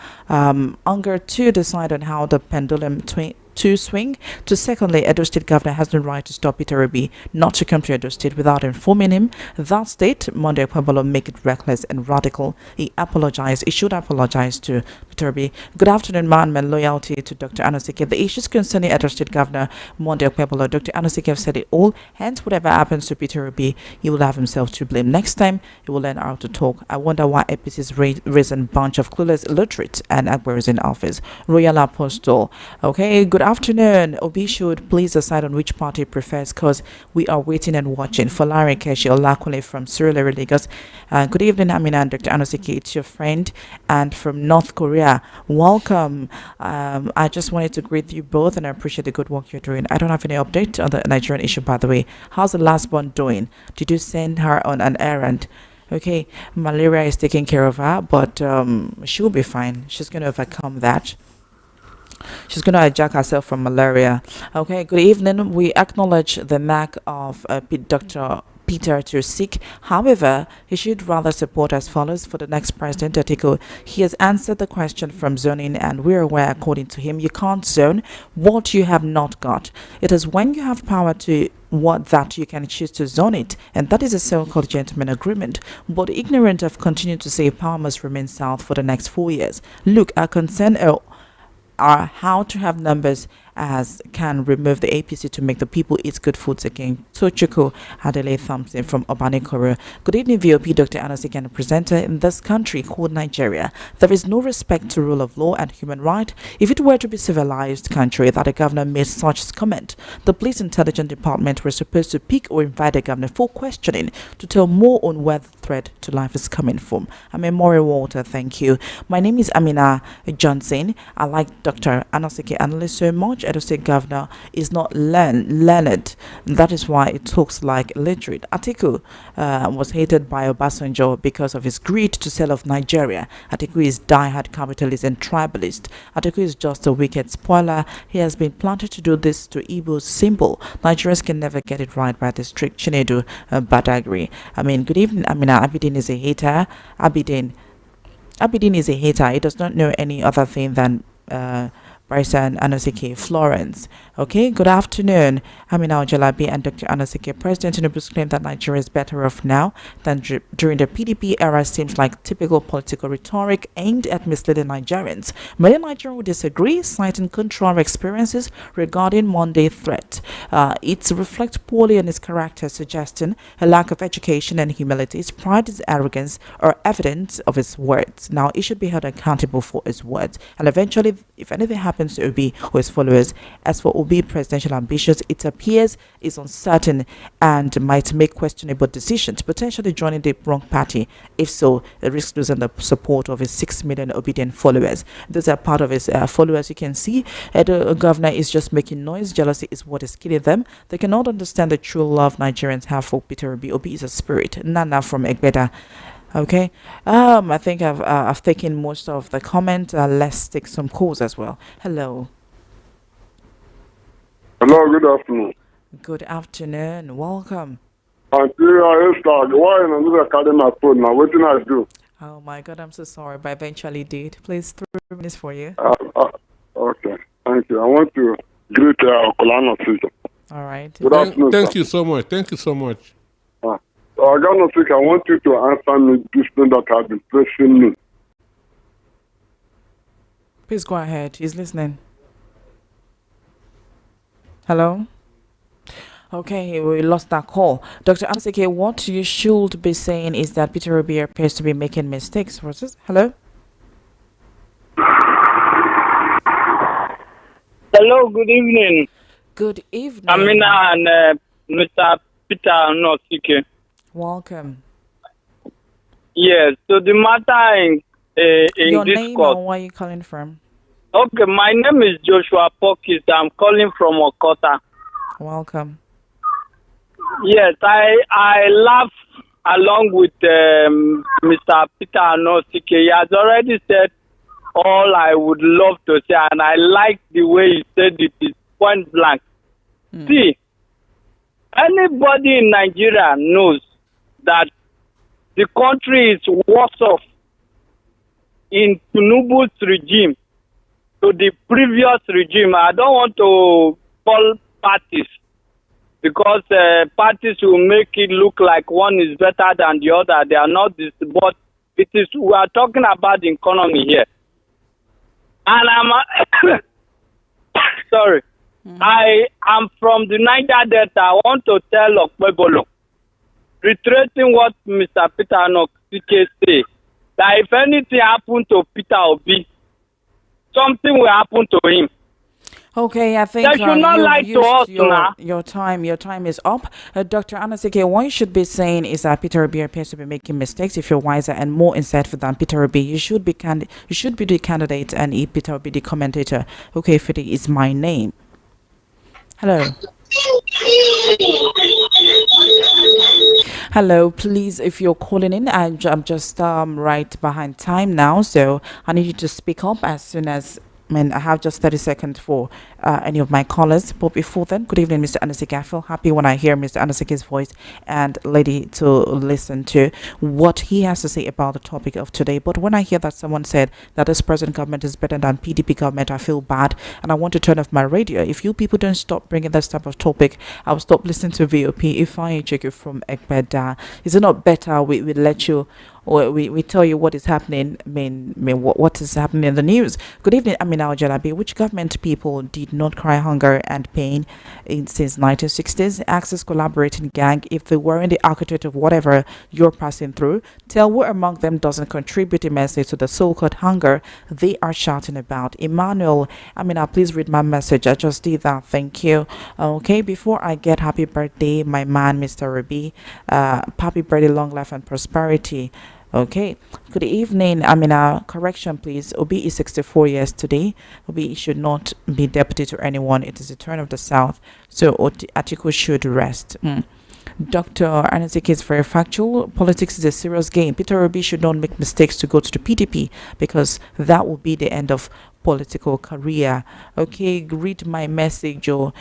Unger to decide on how the pendulum to swing. To secondly, Edo State Governor has the right to stop Peter Obi not to come to Edo State without informing him. That state, Monday Okpebholo, make it reckless and radical. He apologized. He should apologize to Peter Obi. Good afternoon, man. My loyalty to Dr. Anosike. The issues concerning Edo State Governor Monday Okpebholo, Dr. Anosike have said it all. Hence, whatever happens to Peter Obi, he will have himself to blame. Next time, he will learn how to talk. I wonder why APC's raising bunch of clueless illiterates and Akbar is in office. Royal Apostle. Okay, good afternoon. Obi should please decide on which party he prefers because we are waiting and watching. For Larry Keshi Olakule from Surulere, Lagos. Good evening, Amina and Dr. Anosike. It's your friend and from North Korea. Welcome. I just wanted to greet you both and I appreciate the good work you're doing. I don't have any update on the Nigerian issue, by the way. How's the last one doing? Did you send her on an errand? Okay, malaria is taking care of her, but she'll be fine. She's going to overcome that. She's going to hijack herself from malaria. Okay, good evening. We acknowledge the knack of Dr. Peter to seek. However, he should rather support as follows for the next president, Atiku. He has answered the question from zoning, and we're aware, according to him, you can't zone what you have not got. It is when you have power to what that you can choose to zone it, and that is a so-called gentleman agreement. But ignorant of continuing to say power must remain south for the next 4 years. Look, our concern are how to have numbers as can remove the APC to make the people eat good foods again. Tochiko Adele Thompson from Obanikoro. Good evening, VOP. Dr. Anasik and a presenter. In this country called Nigeria, there is no respect to rule of law and human right. If it were to be civilized country that a governor made such comment, the police intelligence department were supposed to pick or invite the governor for questioning to tell more on where the threat to life is coming from. I'm a Maury Walter. Thank you. My name is Amina Johnson. I like Dr. Anasik analyst so much. Edo State Governor is not learned. That is why it talks like illiterate. Atiku was hated by Obasanjo because of his greed to sell off Nigeria. Atiku is diehard capitalist and tribalist. Atiku is just a wicked spoiler. He has been planted to do this to Igbo's symbol. Nigerians can never get it right by the strict Chinedu Badagry. I mean, good evening, Amina. Abidin is a hater. Abidin is a hater. He does not know any other thing than Bryson Anasike Florence. Okay, good afternoon. Amina Ojalabi and Dr. Anasike. President Tinubu's claim that Nigeria is better off now than during the PDP era seems like typical political rhetoric aimed at misleading Nigerians. Many Nigerians would disagree, citing contrary experiences regarding Monday threat. It reflects poorly on his character, suggesting a lack of education and humility. His pride, his arrogance are evidence of his words. Now, he should be held accountable for his words. And eventually, if anything happens to Obi or his followers, as for Obi presidential ambitions, it appears is uncertain and might make questionable decisions, potentially joining the wrong party. If so, it risks losing the support of his 6 million obedient followers. Those are part of his followers. You can see the governor is just making noise. Jealousy is what is killing them. They cannot understand the true love Nigerians have for Peter Obi. Obi is a spirit. Nana from Egbeda. Okay, I think I've taken most of the comment. Let's take some calls as well. Hello. Hello, good afternoon. Good afternoon. Welcome. Anterior Esther, why in another carry my phone now? What did I do? Oh my God, I'm so sorry, but I eventually did. Please, 3 minutes for you. Okay, thank you. I want to greet Okolano Sika. All right. Good afternoon, Thank sir. you so much. Thank you so much. Okolano Sika, I want you to answer me this thing that has been pressing me. Please go ahead. He's listening. Hello? Okay, we lost that call. Dr. Ansike, what you should be saying is that Peter Obi appears to be making mistakes. What's this? Hello? Hello, good evening. Good evening. Amina and Mr. Peter Nosike. Welcome. Yes, so the matter in Your this name court. and where are you calling from? Okay, my name is Joshua Pokis. I'm calling from Okota. Welcome. Yes, I laugh along with Mr. Peter Nosike. He has already said all I would love to say, and I like the way he said it. Is point blank. See, anybody in Nigeria knows that the country is worse off in Tinubu's regime to the previous regime. I don't want to call parties because parties will make it look like one is better than the other. They are not this, but it is. We are talking about the economy here, and I'm sorry. I am from the Niger Delta. I want to tell Okpebholo, reiterating what Mr. Peter Nosike said, that if anything happened to Peter Obi, something will happen to him. Okay, I think They should not lie to us now. your time. Your time is up. Dr. Anasike, what you should be saying is that Peter Obi appears to be making mistakes. If you're wiser and more insightful than Peter Obi, you should be the candidate and Peter Obi the commentator. Okay, Fidi is my name. Hello. Hello, please, if you're calling in, I'm just right behind time now, so I need you to speak up as soon as I have just 30 seconds for any of my callers. But before then, good evening, Mr. Anasike. I feel happy when I hear Mr. Anasike's voice and lady to listen to what he has to say about the topic of today. But when I hear that someone said that this present government is better than PDP government, I feel bad and I want to turn off my radio. If you people don't stop bringing this type of topic, I'll stop listening to VOP. If I check you from Okpebholo, is it not better we let you, or we tell you what is happening, what is happening in the news? Good evening, Amina Ojalabi. Which government people did not cry hunger and pain since 1960s? Access collaborating gang, if they were in the architect of whatever you're passing through, tell who among them doesn't contribute immensely to the so-called hunger they are shouting about. Emmanuel, Amina, please read my message. I just did that. Thank you. Okay, before I get happy birthday, my man, Mr. Rabi, happy birthday, long life and prosperity. Okay, good evening. Correction, please. Obi is 64 years today. Obi should not be deputy to anyone. It is the turn of the South, so Atiku should rest. Dr. Anasike is very factual. Politics is a serious game. Peter Obi should not make mistakes to go to the PDP because that will be the end of political career. Okay, read my message, Joe.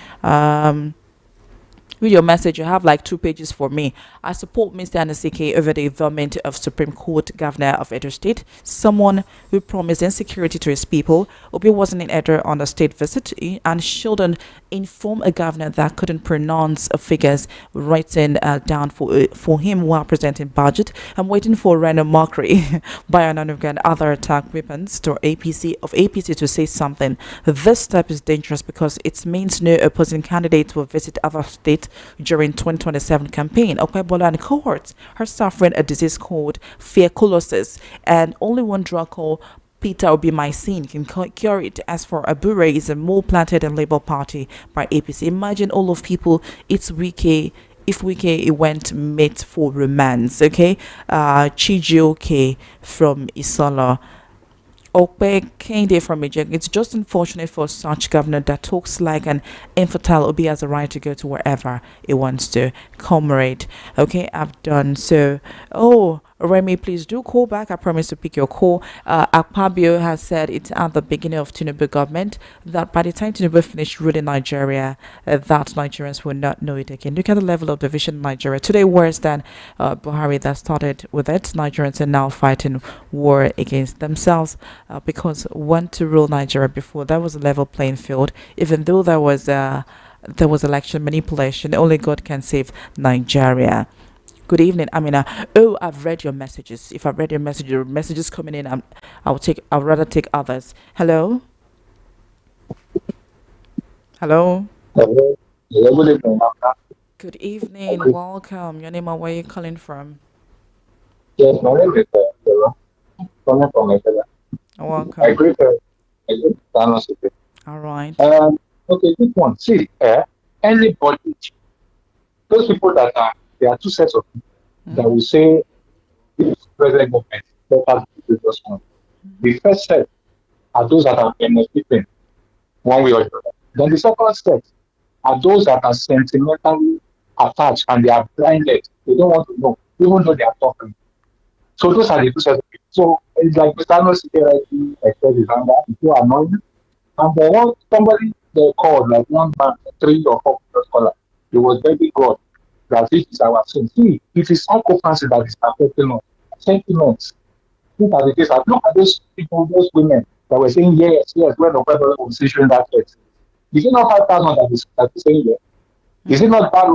Read your message. You have like 2 pages for me. I support Mr. Anasike over the involvement of Supreme Court Governor of Edo State, someone who promised insecurity to his people. Obi wasn't in Edo on a state visit and shouldn't inform a governor that couldn't pronounce figures written down for him while presenting budget. I'm waiting for random mockery by an and other attack weapons to APC to say something. This step is dangerous because it means no opposing candidate will visit other states during 2027 campaign. Okpebholo and cohorts are suffering a disease called tuberculosis, and only one drug called Peter Obi can cure it. As for Abure, is a mole planted in Labour Party by APC. Imagine all of people. It's Wike. If Wike went mate for romance, okay? Chijioke from Isola. Okpe Kende from Ejek. It's just unfortunate for such governor that talks like an infertile. Obi has a right to go to wherever he wants to. Comrade. Okay, I've done so. Oh, Remy, please do call back. I promise to pick your call. Akpabio has said it's at the beginning of Tinubu government that by the time Tinubu finished ruling Nigeria, that Nigerians will not know it again. Look at the level of division in Nigeria. Today, worse than Buhari that started with it. Nigerians are now fighting war against themselves because want to rule Nigeria before. That was a level playing field. Even though there was election manipulation, only God can save Nigeria. Good evening, Amina. Oh, I've read your messages. If I've read your messages coming in, I'll rather take others. Hello? Hello? Hello. Hello, good evening, Mama. Good evening. Okay. Welcome. Your name and where you calling from? Yes, my name is Sarah. Calling from Nigeria. I Welcome. greet I greet Ghana City. All right. Okay, this one. See, anybody, those people there are two sets of people that will say this present government better than the previous one. The first set are those that are benefiting one way or the other. Then the second set are those that are sentimentally attached and they are blinded. They don't want to know, even though they are talking. So those are the two sets of people. So it's like Mr. No Security expressed his anger, people are annoyed. And then once somebody they called, like one man, 3 or 4 scholars, he was begging God that this is our sin. See, it is occupancy that is affecting us. Sentiments. Look at the case. Look at those people, those women that were saying yes, yes, when the Okpebholo was issuing that text. Is it not 5,000 that is saying yes? Is it not that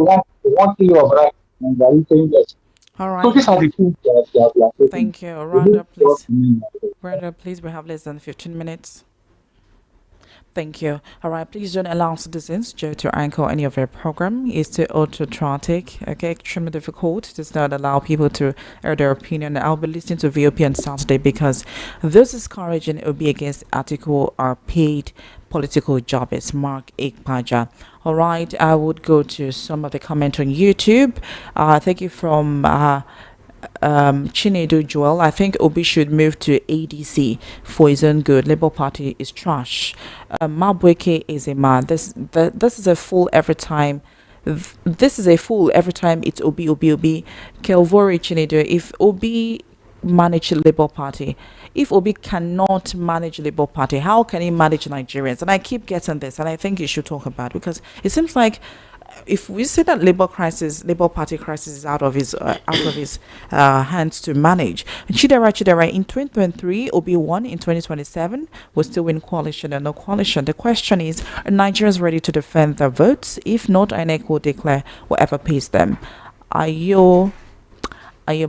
one kilo of rice and they are saying yes? All So right. these are the things that we are taking. Thank you. We need Rhonda, to work please. in Rhonda, please. We have less than 15 minutes. Thank you. All right, please don't allow citizens to anchor any of your program. It's too autocratic, okay, extremely difficult. It does not allow people to air their opinion. I'll be listening to VOP on Saturday because those discouraging it will be against Atiku are paid political jobbers. Mark Ekpaja. All right, I would go to some of the comment on YouTube. Thank you from Chinedu Joel. I think Obi should move to ADC for his own good. Labour Party is trash. Mabweke is a man. This is a fool every time. This is a fool every time it's Obi, Obi, Obi. Kelvori Chinedu. If Obi manage Labour Party, if Obi cannot manage Labour Party, how can he manage Nigerians? And I keep getting this, and I think you should talk about it because it seems like if we say that Labour Party crisis is out of his hands to manage. Chidera in 2023, Obi won. In 2027, we're still in coalition or no coalition. The question is, are Nigerians ready to defend their votes? If not, INEC will declare whatever pays them. Are you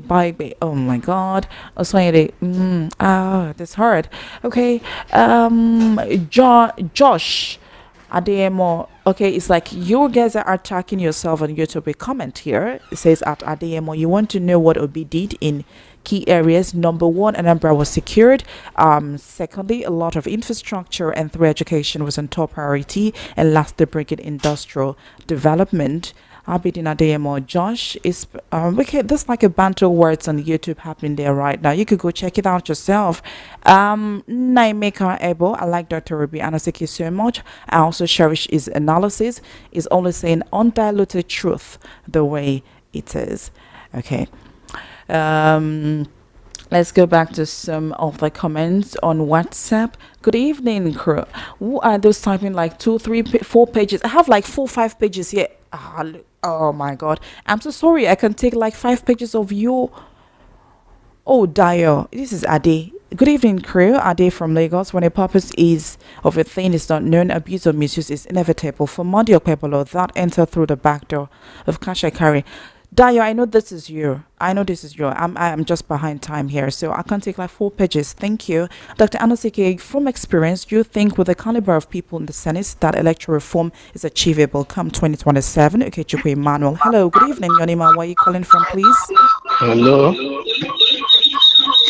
buying? Oh my God! That's hard. Okay. Josh Ademo. Okay, it's like you guys are attacking yourself on YouTube. A comment here, it says at Ademo, you want to know what Obi did in key areas. Number one, Anambra was secured. Secondly, a lot of infrastructure, and three, education was on top priority. And lastly, bringing industrial development. Abidin Adeyemo. Josh is okay. There's like a banter words on YouTube happening there right now. You could go check it out yourself. Naimeka Ebo, I like Dr. Ruby Anasiki so much. I also cherish his analysis. Is only saying undiluted truth the way it is. Okay. Let's go back to some of the comments on WhatsApp. Good evening, crew. Who are those typing like 2, 3, 4 pages? I have like 4, 5 pages here. Oh my God. I'm so sorry. I can take like 5 pages of your. Oh, Dio. This is Ade. Good evening, crew. Ade from Lagos. When a purpose is of a thing is not known, abuse or misuse is inevitable. For Monday Okpebholo, that enter through the back door of Kashakari. Dayo, I know this is you. I'm just behind time here, so I can take like 4 pages. Thank you. Dr. Anosike, from experience, do you think with the caliber of people in the Senate that electoral reform is achievable come 2027? Okay, Chukwu Emmanuel. Hello, good evening, Yonima. Where are you calling from, please? Hello.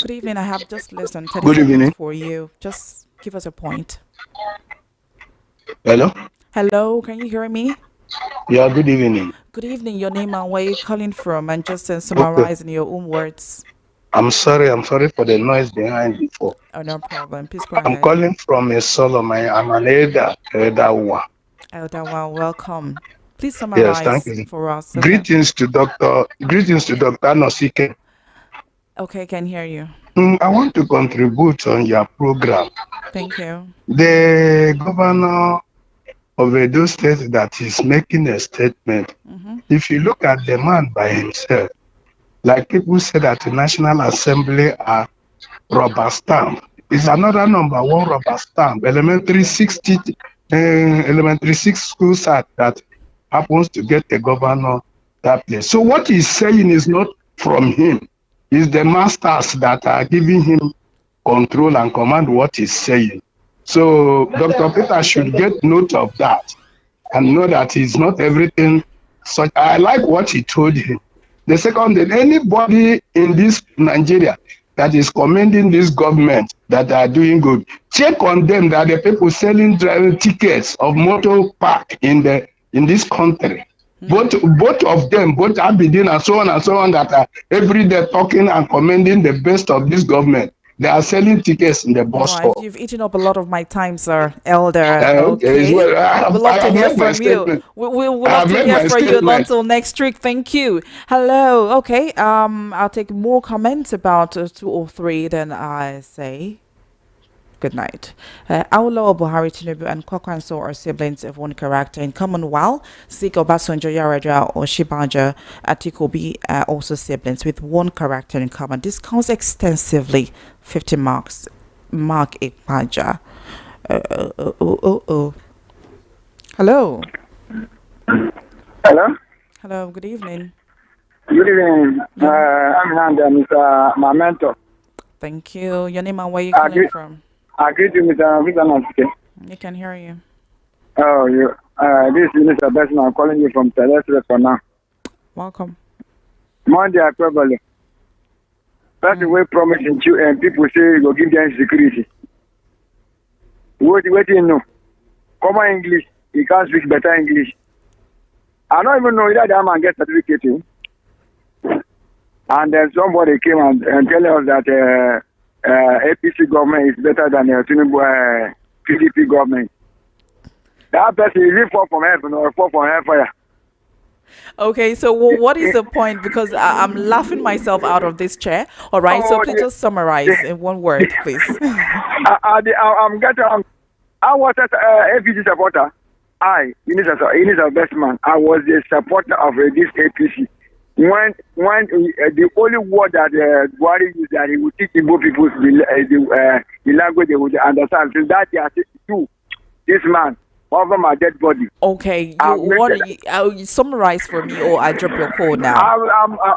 Good evening. I have just less than 30 Good seconds evening. for you. Just give us a point. Hello. Hello, can you hear me? Yeah, good evening. Good evening, your name and where you calling from, and just summarize in your own words. I'm sorry for the noise behind before. Oh, no problem. Please go ahead. I'm calling from a Solomon. I'm an elder one. Elder one, welcome. Please summarize Yes, thank you. for us. Okay. Greetings to Dr. Nosike. Okay, can hear you. I want to contribute on your program. Thank you. The governor of Edo State that is making a statement. If you look at the man by himself, like people say that the National Assembly are rubber stamp. It's another number one rubber stamp. Elementary 6 school site that happens to get the governor that place. So what he's saying is not from him. It's the masters that are giving him control and command what he's saying. So Dr. Peter should get note of that and know that it's not everything. So I like what he told him. The second thing, anybody in this Nigeria that is commending this government that are doing good, check on them that the people selling tickets of motor park in this country. Both of them, both Abidin and so on that are every day talking and commending the best of this government. They are selling tickets in the bus Right, stop. you've eaten up a lot of my time, sir, Elder. Okay, well, we'd love to hear from you. Statement. We'll love to hear from you until next week. Thank you. Hello. Okay. I'll take more comments about 2 or 3. Then I say good night. Awolowo, Buhari, Tinubu, and Kwakwanso are siblings of one character in common, while Sik, Obasanjo, Yar'Adua, or Shibanja, Atiku are also siblings with one character in common. Discuss extensively. 50 marks. Mark Ekpaja. Hello. Hello. Hello. Good evening. Good evening. I'm Nanda, Mr. Memento. Thank you. Your name and where you calling from? I greet you, Mr. Vitanowski. You can hear you. Oh, you. This is Mr. Besson. I'm calling you from Celeste for now. Welcome. Monday, Okpebholo. That's the way promising you and people say you will give them security. What you know? Common English. You can't speak better English. I don't even know that that man gets certificate. And then somebody came and tell us that APC government is better than the Tinubu PDP government. That person is fall from heaven or fall from hellfire. Okay, so what is the point? Because I'm laughing myself out of this chair. All right, so please just summarize in one word, please. I was an APC supporter. Inisa best man. I was the supporter of this APC. When the only word that Buhari used that he would teach Igbo people the language they would understand. So that they are to this man over my dead body. Okay, you summarize for me, or I drop your call now.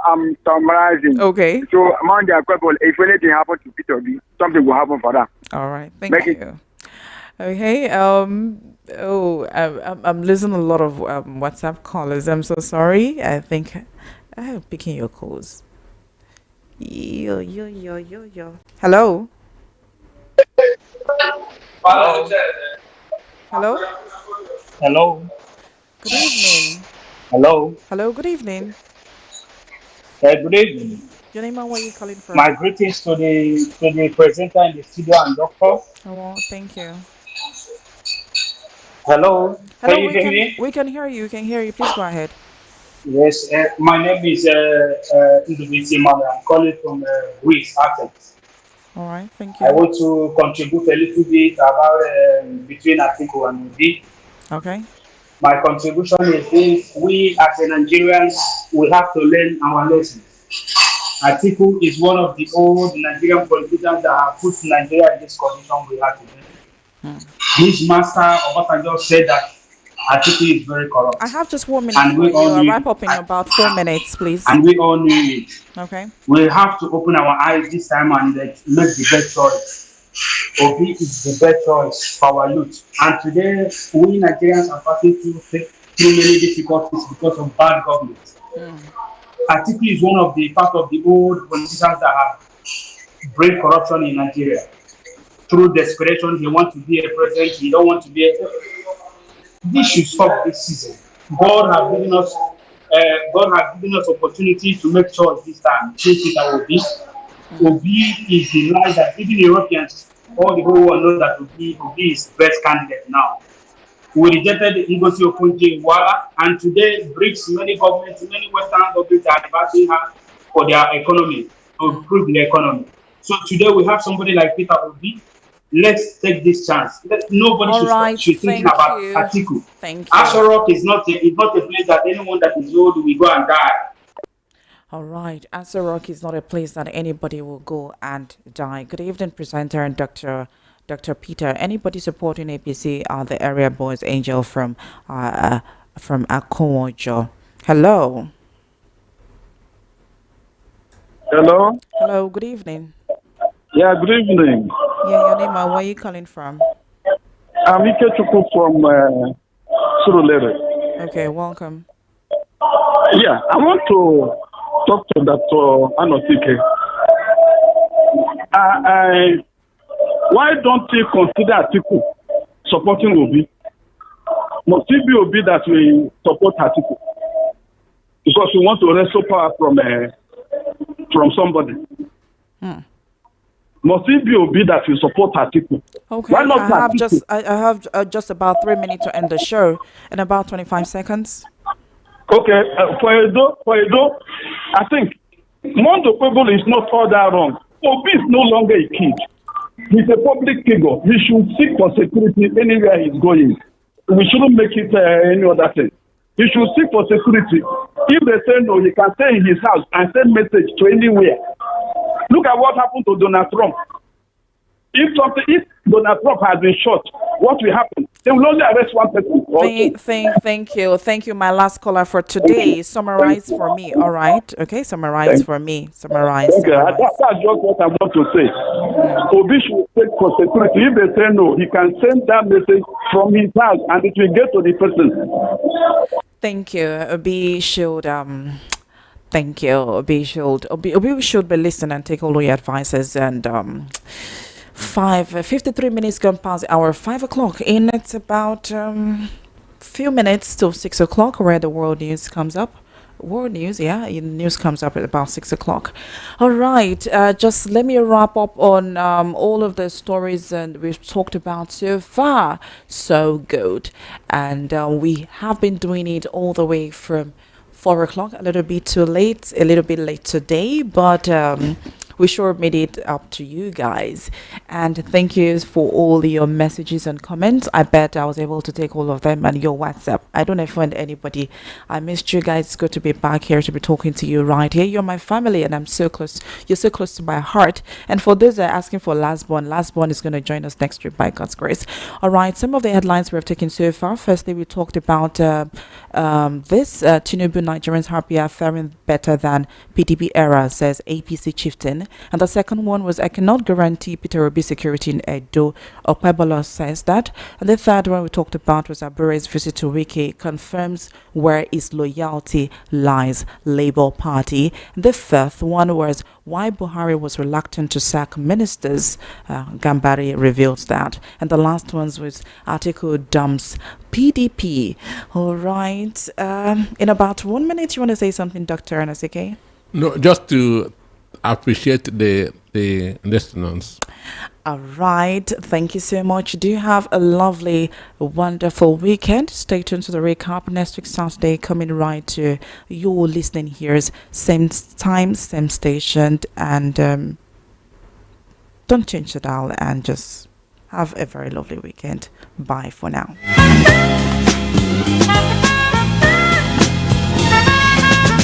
I'm summarizing. Okay. So Monday, if anything happens to Peter B, something will happen for that. All right. Thank you. Okay. I'm losing a lot of WhatsApp callers. I'm so sorry. I think I'm picking your calls. Yo. Hello. Hello. Hello. Good evening. Hello. Hello. Good evening. Good evening. Your name and where you calling from? My greetings to the presenter in the studio and doctor. Oh, well, thank you. Hello. Hello. Can you hear me? We can hear you. We can hear you. Please go ahead. Yes. My name is Ndubisi Mama. I'm calling from Greece, Athens. All right. Thank you. I want to contribute a little bit about between Atiku and Obi. Okay. My contribution is this: we as Nigerians, we have to learn our lessons. Atiku is one of the old Nigerian politicians that have put Nigeria in this condition we have today. His master Obasanjo said that Atiku is very corrupt. I have just 1 minute and for you. I'll wrap up in about 4 minutes, please. And we all knew it. Okay. We have to open our eyes this time and make the best choice. Obi is the best choice for our youth. And today, we Nigerians are passing through many difficulties because of bad government. Atiku is one of the part of the old politicians that have bring corruption in Nigeria. Through desperation, he wants to be a president. He don't want to be a. This should stop this season. God has given us opportunity to make choice this time. Choose it Obi. Obi is the light that even Europeans, all the whole world know that Obi is the best candidate now. We rejected the Ngozi Okonjo-Iweala, and today BRICS, many governments, many Western governments are advancing her for their economy. to improve the economy. So today we have somebody like Peter Obi. Let's take this chance. Nobody All right, should thinking thank about you. Atiku. Thank you. Aso Rock is not a place that anyone that is old will go and die. All right, Aso Rock is not a place that anybody will go and die. Good evening, presenter and Dr. Peter. Anybody supporting APC are the area boys Angel from Akomojo. Hello. Hello. Hello, good evening. Yeah, good evening. Yeah, your name and where are you calling from? I'm Ikechukwu from Surulere. Okay, welcome. Yeah, I want to talk to Dr. Anosike. Why don't we consider Atiku supporting Obi? Must it be Obi that we support Atiku? Because we want to wrestle power from somebody. Must it be Obi that we support Atiku? Okay, Why not I have just about 3 minutes to end the show in about 25 seconds. Okay, for Edo, I think Mondo Okpebholo is not all that wrong. Obi is no longer a kid. He's a public figure. He should seek for security anywhere he's going. We shouldn't make it any other thing. He should seek for security. If they say no, he can stay in his house and send message to anywhere. Look at what happened to Donald Trump. If Donald Trump has been shot, what will happen? They will only arrest one person. Thank you. My last caller for today. Summarize for me, all right? Okay, summarize for me. Summarize. Okay, that's just what I want to say. Obi should take for security. If they say no, he can send that message from his house and it will get to the person. Thank you. Obi should thank you. Obi should be listening and take all your advices and 53 minutes gone past the hour 5 o'clock. In it's about few minutes till 6 o'clock where the world news comes up. World news, yeah, news comes up at about 6 o'clock. All right, just let me wrap up on all of the stories and we've talked about so far. So good, and we have been doing it all the way from 4 o'clock. A little bit late today, but we sure made it up to you guys, and thank you for all your messages and comments. I bet I was able to take all of them and your WhatsApp. I don't offend anybody. I missed you guys. It's good to be back here to be talking to you right here. You're my family and I'm so close. You're so close to my heart. And for those that are asking for Lastborn is going to join us next week by God's grace. All right, some of the headlines we have taken so far. Firstly, we talked about Tinubu Nigerians happier, faring better than PDP era, says APC chieftain. And the second one was, I cannot guarantee Peter Obi security in Edo. Okpebholo says that. And the third one we talked about was Abure's visit to Wiki, confirms where his loyalty lies, Labour Party. And the fifth one was why Buhari was reluctant to sack ministers. Gambari reveals that. And the last one was Atiku dumps PDP. All right. In about 1 minute, you want to say something, Dr. Anasike? No, just to appreciate the listeners. All right, thank you so much. Do have a lovely, wonderful weekend. Stay tuned to the recap next week Saturday, coming right to your listening ears, same time, same station, and don't change the dial, and just have a very lovely weekend. Bye for now.